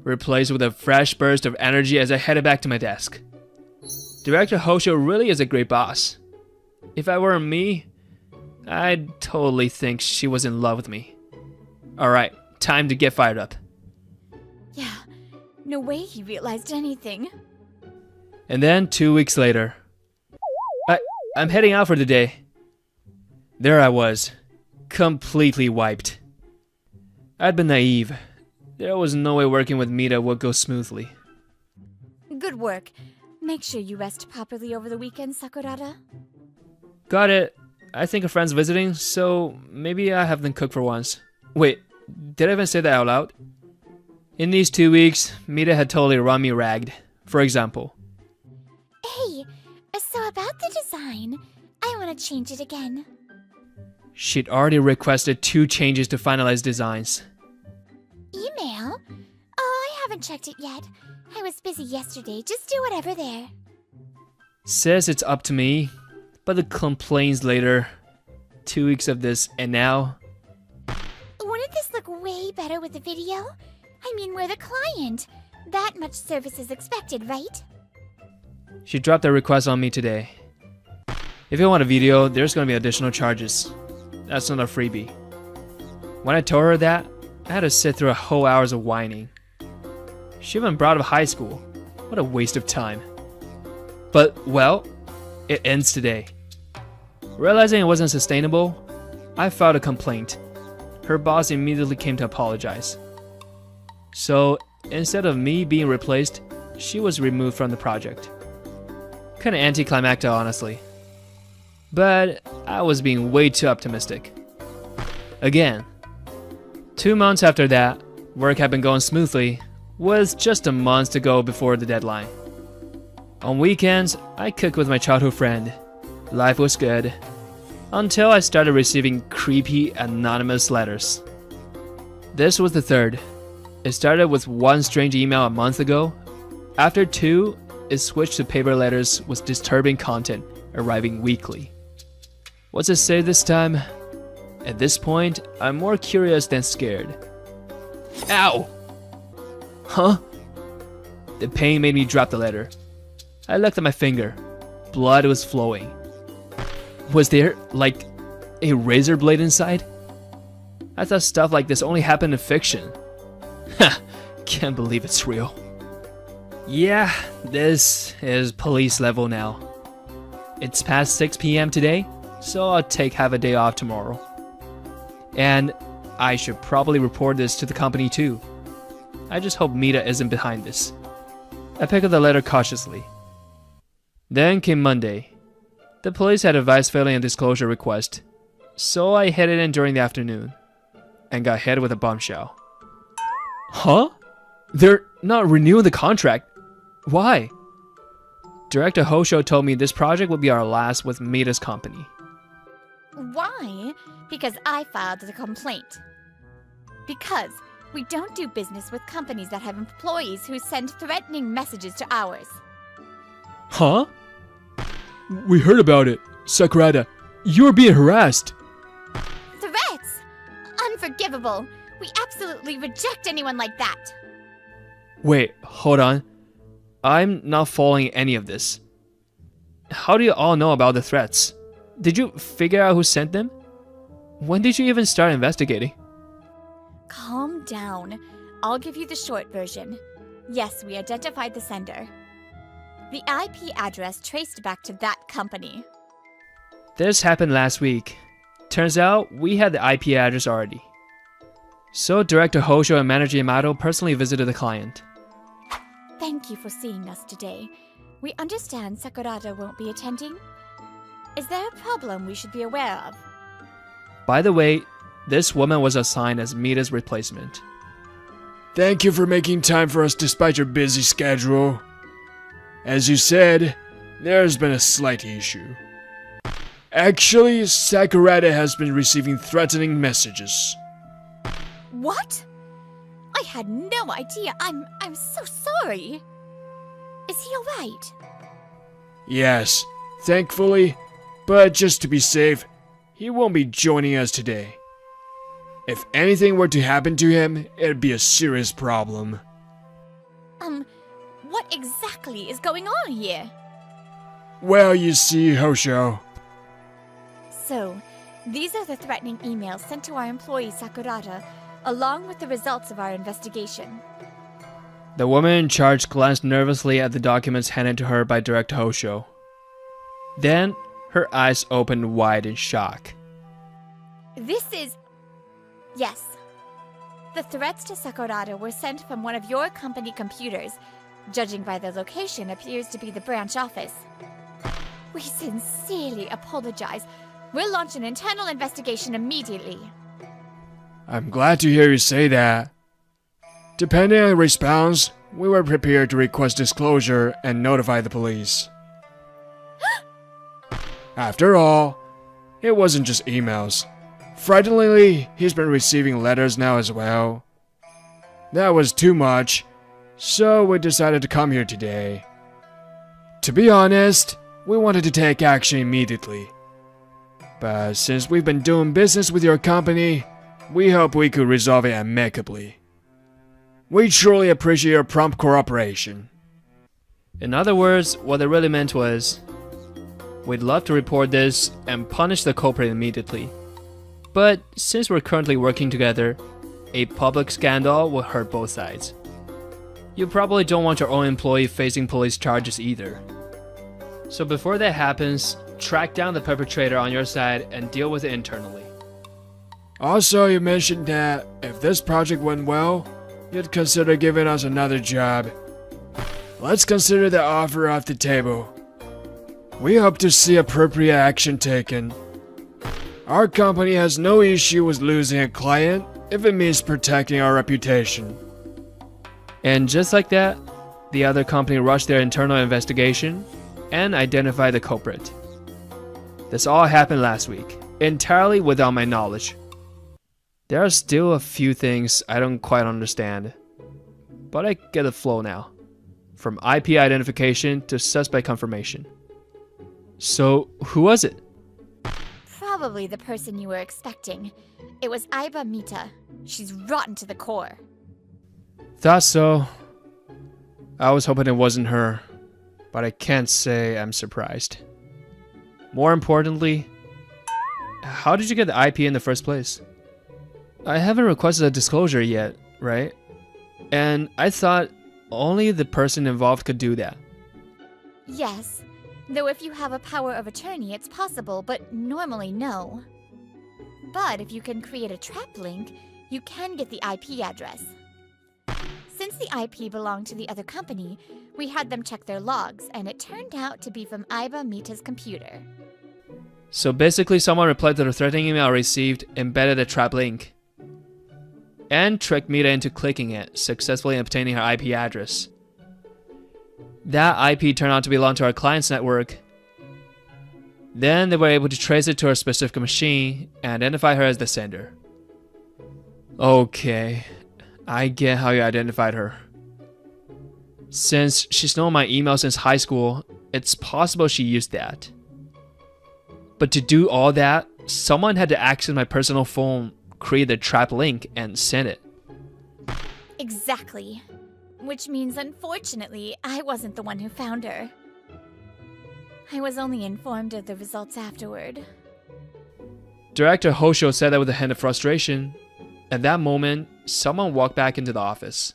A: replaced with a fresh burst of energy as I headed back to my desk. Director Hosho really is a great boss. If I were me, I'd totally think she was in love with me. Alright, time to get fired up.
B: Yeah, no way he realized anything.
A: And then 2 weeks later, I'm heading out for the day. There I was, completely wiped. I'd been naive. There was no way working with Mita would go smoothly.
B: Good work. Make sure you rest properly over the weekend, Sakurada.
A: Got it. I think a friend's visiting, so maybe I have them cook for once. Wait, did I even say that out loud? In these 2 weeks, Mita had totally run me ragged. For example,
B: Hey, so about the design, I want to change it again.
A: she'd already requested 2 changes to finalize designs.
B: Email? Oh, I haven't checked it yet. I was busy yesterday. Just do whatever there.
A: Says it's up to me, but the complaints later. 2 weeks of this, and now...
B: Wouldn't this look way better with the video? I mean, we're the client. That much service is expected, right?
A: She dropped that request on me today. If you want a video, there's gonna be additional charges. That's not a freebie. When I told her that, I had to sit through a whole hours of whining. She even brought up high school. What a waste of time. But, well, it ends today. Realizing it wasn't sustainable, I filed a complaint. Her boss immediately came to apologize. So, instead of me being replaced, she was removed from the project. Kinda anticlimactic, honestly. But I was being way too optimistic. Again. 2 months after that, work had been going smoothly, with just a month to go before the deadline. On weekends, I cooked with my childhood friend. Life was good. Until I started receiving creepy, anonymous letters. This was the third. It started with 1 strange email a month ago. After 2, it switched to paper letters with disturbing content arriving weekly. What's it say this time? At this point, I'm more curious than scared. Ow! Huh? The pain made me drop the letter. I looked at my finger. Blood was flowing. Was there, like, a razor blade inside? I thought stuff like this only happened in fiction. Ha! Can't believe it's real. Yeah, this is police level now. It's past 6 p.m. today, so I'll take half a day off tomorrow. And I should probably report this to the company too. I just hope Mita isn't behind this. I picked up the letter cautiously. Then came Monday. The police had advised filing a disclosure request, so I headed in during the afternoon and got hit with a bombshell. Huh? They're not renewing the contract. Why? Director Hosho told me this project would be our last with Mita's company.
B: Why? Because I filed the complaint. Because we don't do business with companies that have employees who send threatening messages to ours.
A: Huh? We heard about it. Sakurada, you're being harassed.
B: Threats? Unforgivable. We absolutely reject anyone like that.
A: Wait, hold on. I'm not following any of this. How do you all know about the threats? Did you figure out who sent them? When did you even start investigating?
B: Calm down. I'll give you the short version. Yes, we identified the sender. The IP address traced back to that company.
A: This happened last week. Turns out we had the IP address already. So Director Hosho and Manager Yamato personally visited the client.
B: Thank you for seeing us today. We understand Sakurada won't be attending. Is there a problem we should be aware of?
A: By the way, this woman was assigned as Mita's replacement.
C: Thank you for making time for us despite your busy schedule. As you said, there's been a slight issue. Actually, Sakurada has been receiving threatening messages.
B: What? I had no idea. I'm so sorry. Is he alright?
C: Yes, thankfully, but just to be safe, he won't be joining us today. If anything were to happen to him, it'd be a serious problem.
B: What exactly is going on here?
C: Well, you see, Hosho.
B: So, these are the threatening emails sent to our employee Sakurada, along with the results of our investigation.
A: The woman in charge glanced nervously at the documents handed to her by Director Hosho. Then, her eyes opened wide in shock.
B: This is... Yes. The threats to Sakurada were sent from one of your company computers. Judging by the location, appears to be the branch office. We sincerely apologize. We'll launch an internal investigation immediately.
C: I'm glad to hear you say that. Depending on the response, we were prepared to request disclosure and notify the police. After all, it wasn't just emails. Frighteningly, he's been receiving letters now as well. That was too much, so we decided to come here today. To be honest, we wanted to take action immediately. But since we've been doing business with your company, we hope we could resolve it amicably. We truly appreciate your prompt cooperation.
A: In other words, what they really meant was, we'd love to report this and punish the culprit immediately. But since we're currently working together, a public scandal will hurt both sides. You probably don't want your own employee facing police charges either. So before that happens, track down the perpetrator on your side and deal with it internally.
C: Also, you mentioned that if this project went well, you'd consider giving us another job. Let's consider the offer off the table. We hope to see appropriate action taken. Our company has no issue with losing a client if it means protecting our reputation.
A: And just like that, the other company rushed their internal investigation and identified the culprit. This all happened last week, entirely without my knowledge. There are still a few things I don't quite understand, but I get the flow now. From IP identification to suspect confirmation. So, who was it?
B: Probably the person you were expecting. It was Aiba Mita. She's rotten to the core.
A: Thought so. I was hoping it wasn't her, but I can't say I'm surprised. More importantly, how did you get the IP in the first place? I haven't requested a disclosure yet, right? And I thought only the person involved could do that.
B: Yes, though if you have a power of attorney, it's possible, but normally no. But if you can create a trap link, you can get the IP address. Since the IP belonged to the other company, we had them check their logs, and it turned out to be from Iba Mita's computer.
A: So basically someone replied to the threatening email I received, embedded a trap link, and tricked Mita into clicking it, successfully obtaining her IP address. That IP turned out to belong to our client's network. Then they were able to trace it to her specific machine and identify her as the sender. Okay, I get how you identified her. Since she's known my email since high school, it's possible she used that. But to do all that, someone had to access my personal phone, create the trap link, and send it.
B: Exactly. Which means, unfortunately, I wasn't the one who found her. I was only informed of the results afterward.
A: Director Hosho said that with a hint of frustration. At that moment, someone walked back into the office.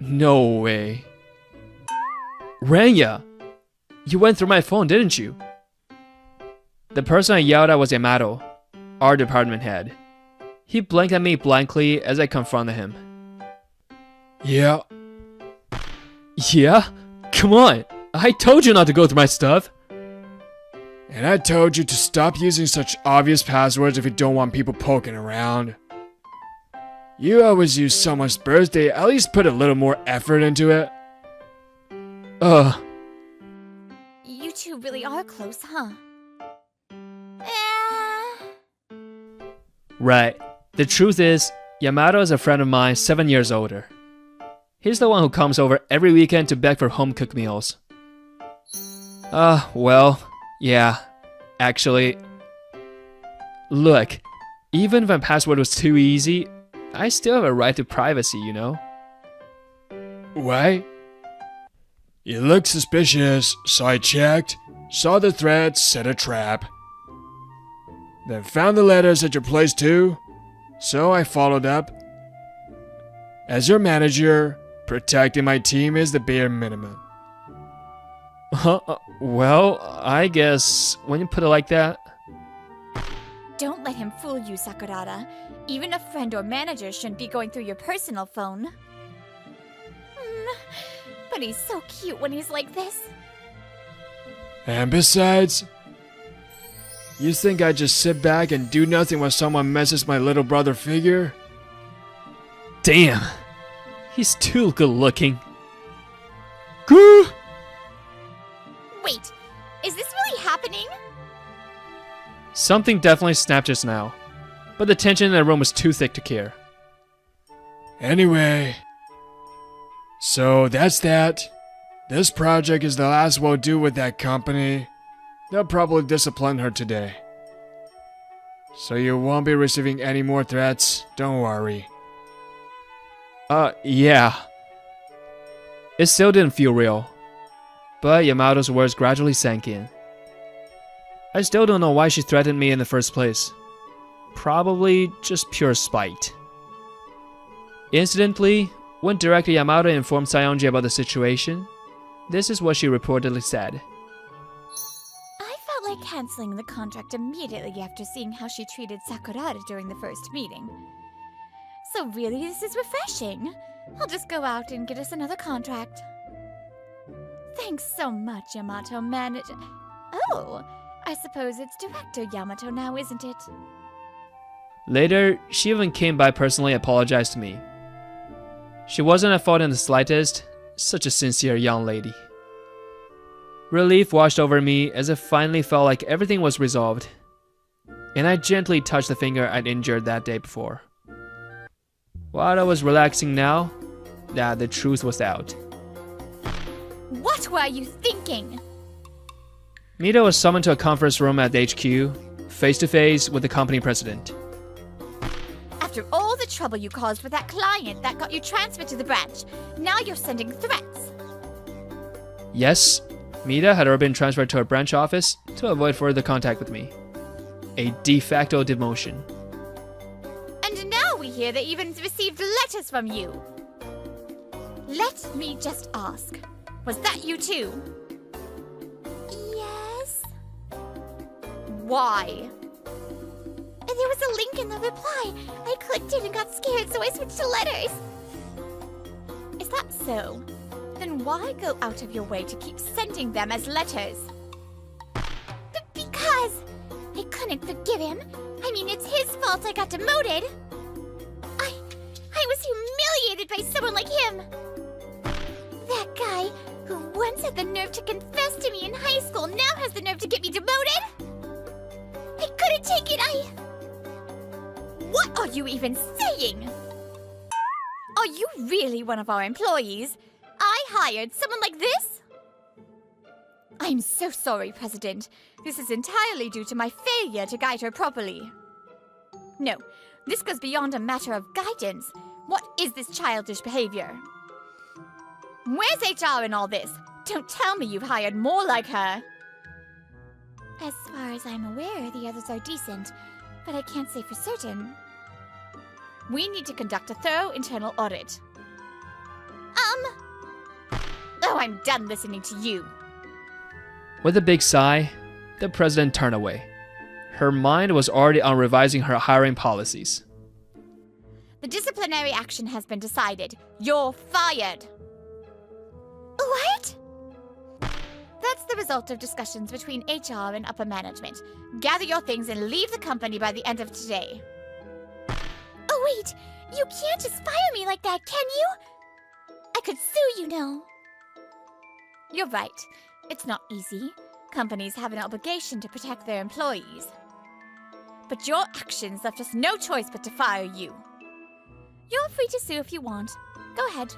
A: No way. Renya! You went through my phone, didn't you? The person I yelled at was Yamato, our department head. He blinked at me blankly as I confronted him.
C: Yeah.
A: Yeah? Come on! I told you not to go through my stuff!
C: And I told you to stop using such obvious passwords if you don't want people poking around. You always use someone's birthday, at least put a little more effort into it.
B: You two really are close, huh?
A: Right. The truth is, Yamato is a friend of mine 7 years older. He's the one who comes over every weekend to beg for home-cooked meals. Well, yeah. Actually, look, even if my password was too easy, I still have a right to privacy, you know?
C: Why? You look suspicious, so I checked, saw the threat, set a trap. Then found the letters at your place too, so I followed up. As your manager, protecting my team is the bare minimum.
A: Well, I guess when you put it like that.
B: Don't let him fool you, Sakurada. Even a friend or manager shouldn't be going through your personal phone. But he's so cute when he's like this.
C: And besides, you think I just sit back and do nothing when someone messes my little brother figure?
A: Damn, he's too good looking.
C: Goo!
B: Wait, is this really happening?
A: Something definitely snapped just now, but the tension in the room was too thick to care.
C: Anyway, so that's that. This project is the last we'll do with that company. They'll probably discipline her today. So you won't be receiving any more threats, don't worry.
A: Yeah. It still didn't feel real, but Yamato's words gradually sank in. I still don't know why she threatened me in the first place. Probably just pure spite. Incidentally, when Director Yamato informed Sayonji about the situation, this is what she reportedly said.
B: I felt like canceling the contract immediately after seeing how she treated Sakurada during the first meeting. So really, this is refreshing. I'll just go out and get us another contract. Thanks so much, Yamato Manager. Oh, I suppose it's Director Yamato now, isn't it?
A: Later, she even came by personally and apologized to me. She wasn't at fault in the slightest, such a sincere young lady. Relief washed over me as it finally felt like everything was resolved, and I gently touched the finger I'd injured that day before. While I was relaxing now, that the truth was out.
B: What were you thinking?
A: Mita was summoned to a conference room at the HQ, face to face with the company president.
B: After all the trouble you caused with that client that got you transferred to the branch. Now you're sending threats.
A: Yes, Mita had already been transferred to her branch office to avoid further contact with me. A de facto demotion.
B: And now we hear they even received letters from you. Let me just ask, was that you too? Yes. Why? There was a link in the reply. I clicked it and got scared, so I switched to letters. Is that so? Then why go out of your way to keep sending them as letters? Because I couldn't forgive him. I mean, it's his fault I got demoted. I was humiliated by someone like him. That guy who once had the nerve to confess to me in high school now has the nerve to get me demoted? I couldn't take it. What are you even saying? Are you really one of our employees? I hired someone like this? I'm so sorry, President. This is entirely due to my failure to guide her properly. No, this goes beyond a matter of guidance. What is this childish behavior? Where's HR in all this? Don't tell me you've hired more like her. As far as I'm aware, the others are decent, but I can't say for certain. We need to conduct a thorough internal audit. Oh, I'm done listening to you.
A: With a big sigh, the president turned away. Her mind was already on revising her hiring policies.
B: The disciplinary action has been decided. You're fired. What? That's the result of discussions between HR and upper management. Gather your things and leave the company by the end of today. Oh wait, you can't just fire me like that, can you? I could sue, you know. You're right. It's not easy. Companies have an obligation to protect their employees. But your actions left us no choice but to fire you. You're free to sue if you want. Go ahead.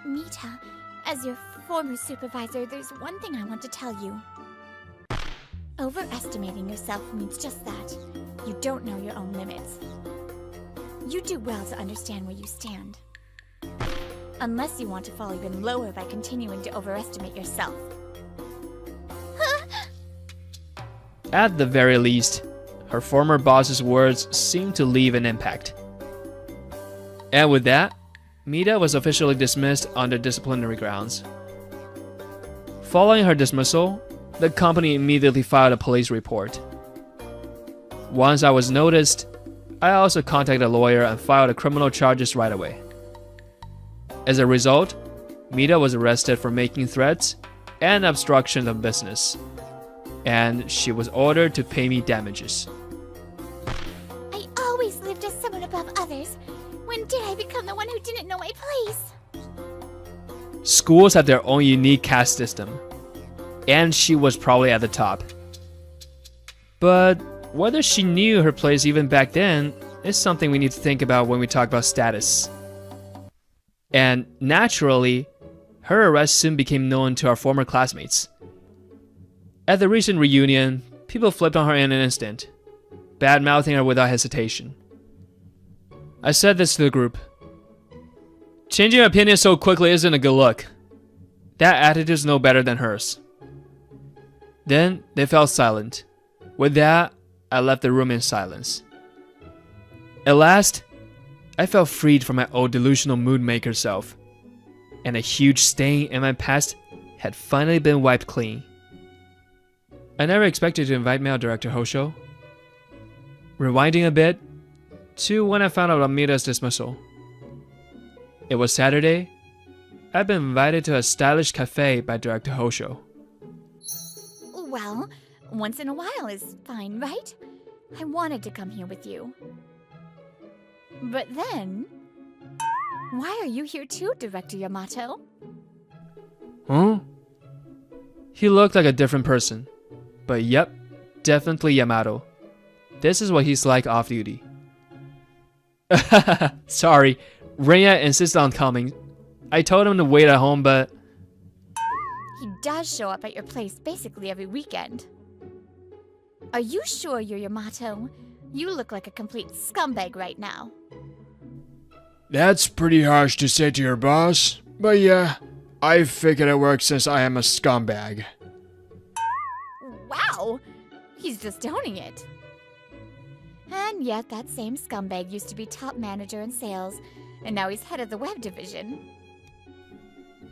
B: Mita, as your former supervisor, there's one thing I want to tell you. Overestimating yourself means just that. You don't know your own limits. You do well to understand where you stand. Unless you want to fall even lower by continuing to overestimate yourself.
A: At the very least, her former boss's words seemed to leave an impact. And with that, Mita was officially dismissed under disciplinary grounds. Following her dismissal, the company immediately filed a police report. Once I was noticed, I also contacted a lawyer and filed a criminal charges right away. As a result, Mita was arrested for making threats and obstruction of business, and she was ordered to pay me damages.
B: I always lived as someone above others. When did I become the one who didn't know my place?
A: Schools have their own unique caste system, and she was probably at the top. But whether she knew her place even back then is something we need to think about when we talk about status. And naturally, her arrest soon became known to our former classmates. At the recent reunion, people flipped on her in an instant, bad-mouthing her without hesitation. I said this to the group. Changing your opinion so quickly isn't a good look. That attitude's no better than hers. Then they fell silent. With that, I left the room in silence. At last, I felt freed from my old delusional mood-maker self, and a huge stain in my past had finally been wiped clean. I never expected to invite male director Hosho. Rewinding a bit, to when I found out about Mita's dismissal. It was Saturday. I'd been invited to a stylish cafe by director Hosho.
B: Well, once in a while is fine, right? I wanted to come here with you. But then... Why are you here too, Director Yamato?
A: Huh? He looked like a different person. But yep, definitely Yamato. This is what he's like off-duty. Sorry, Renya insisted on coming. I told him to wait at home, but...
B: He does show up at your place basically every weekend. Are you sure you're Yamato? You look like a complete scumbag right now.
C: That's pretty harsh to say to your boss, but yeah, I figured it works since I am a scumbag.
B: Wow! He's just owning it. And yet that same scumbag used to be top manager in sales, and now he's head of the web division.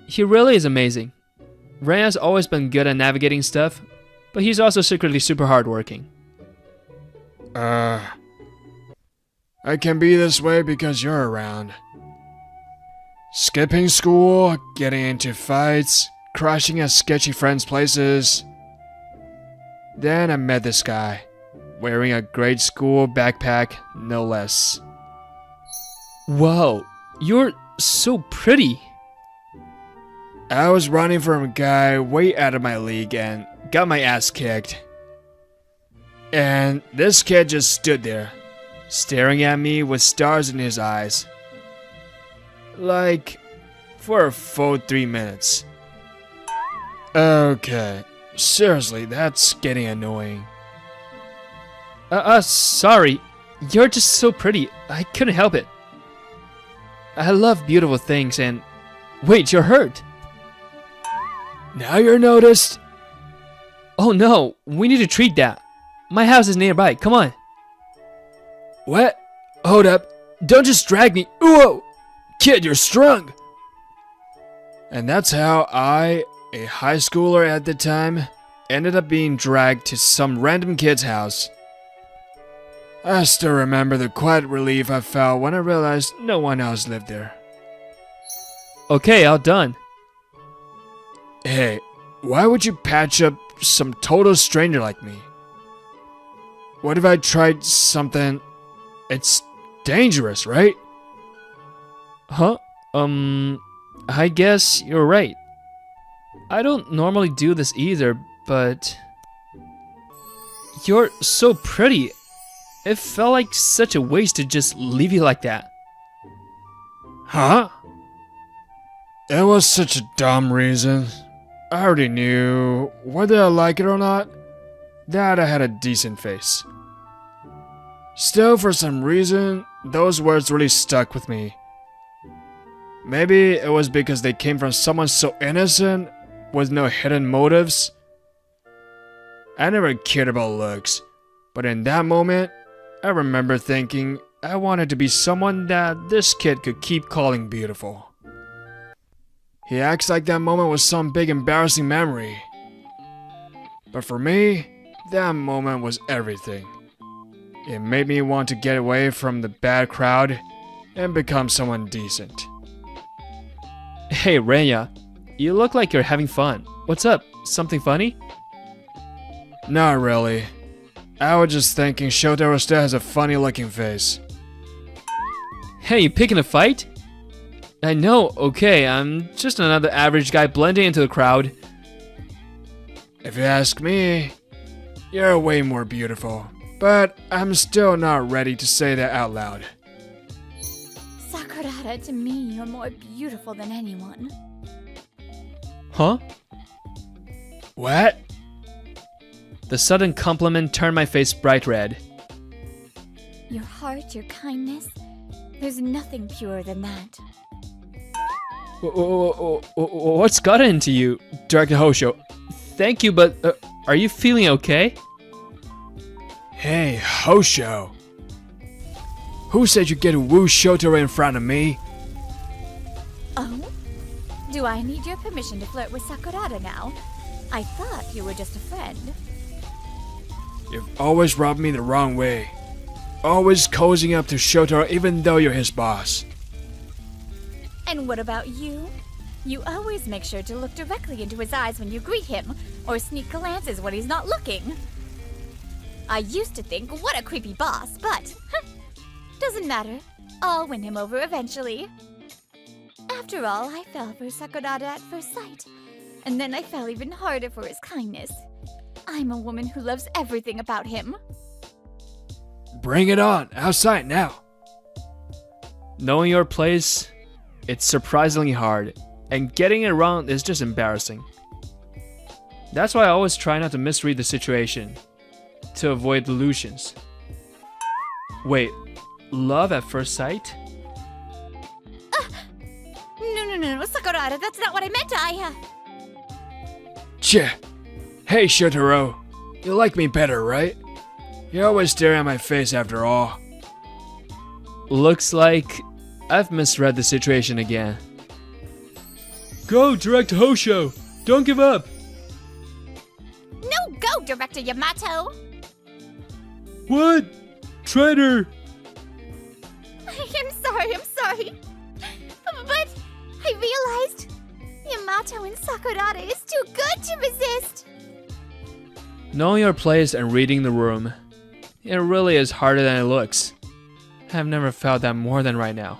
A: He really is amazing. Renya's always been good at navigating stuff, but he's also secretly super hardworking.
C: I can be this way because you're around. Skipping school, getting into fights, crashing at sketchy friends' places. Then I met this guy, wearing a grade school backpack, no less.
A: Wow, you're so pretty.
C: I was running from a guy way out of my league and got my ass kicked. And this kid just stood there, staring at me with stars in his eyes. Like, for a full 3 minutes. Okay, seriously, that's getting annoying.
A: Sorry. You're just so pretty. I couldn't help it. I love beautiful things and... Wait, you're hurt.
C: Now you're noticed.
A: Oh no, we need to treat that. My house is nearby, come on.
C: What? Hold up. Don't just drag me. Whoa! Kid, you're strong. And that's how I, a high schooler at the time, ended up being dragged to some random kid's house. I still remember the quiet relief I felt when I realized no one else lived there.
A: Okay, all done.
C: Hey, why would you patch up some total stranger like me? What if I tried something? It's dangerous, right?
A: Huh? I guess you're right. I don't normally do this either, but... You're so pretty. It felt like such a waste to just leave you like that.
C: Huh? It was such a dumb reason. I already knew, whether I like it or not, that I had a decent face. Still, for some reason, those words really stuck with me. Maybe it was because they came from someone so innocent, with no hidden motives. I never cared about looks, but in that moment, I remember thinking I wanted to be someone that this kid could keep calling beautiful. He acts like that moment was some big embarrassing memory. But for me, that moment was everything. It made me want to get away from the bad crowd and become someone decent.
A: Hey, Renya, you look like you're having fun. What's up? Something funny?
C: Not really. I was just thinking Shotaro still has a funny looking face.
A: Hey, you picking a fight? I know, okay, I'm just another average guy blending into the crowd.
C: If you ask me, you're way more beautiful. But I'm still not ready to say that out loud.
B: Sakurada, to me, you're more beautiful than anyone.
A: Huh?
C: What?
A: The sudden compliment turned my face bright red.
B: Your heart, your kindness, there's nothing purer than that.
A: What's got into you, Director Hosho? Thank you, but are you feeling okay?
C: Hey, Hosho. Who said you get to woo Shotaro in front of me?
B: Oh? Do I need your permission to flirt with Sakurada now? I thought you were just a friend.
C: You've always rubbed me the wrong way. Always cozying up to Shotaro even though you're his boss.
B: And what about you? You always make sure to look directly into his eyes when you greet him, or sneak glances when he's not looking. I used to think, what a creepy boss, but doesn't matter. I'll win him over eventually. After all, I fell for Sakurada at first sight, and then I fell even harder for his kindness. I'm a woman who loves everything about him.
C: Bring it on, outside now.
A: Knowing your place, it's surprisingly hard, and getting it wrong is just embarrassing. That's why I always try not to misread the situation, to avoid delusions. Wait, love at first sight?
B: No, Sakurada, that's not what I meant.
C: Cheh. Hey, Shotaro. You like me better, right? You always stare at my face after all.
A: Looks like I've misread the situation again. Go, Director Hosho! Don't give up!
B: No, go, Director Yamato!
A: What? Traitor!
B: I'm sorry. But I realized Yamato and Sakurada is too good to resist.
A: Knowing your place and reading the room, it really is harder than it looks. I've never felt that more than right now.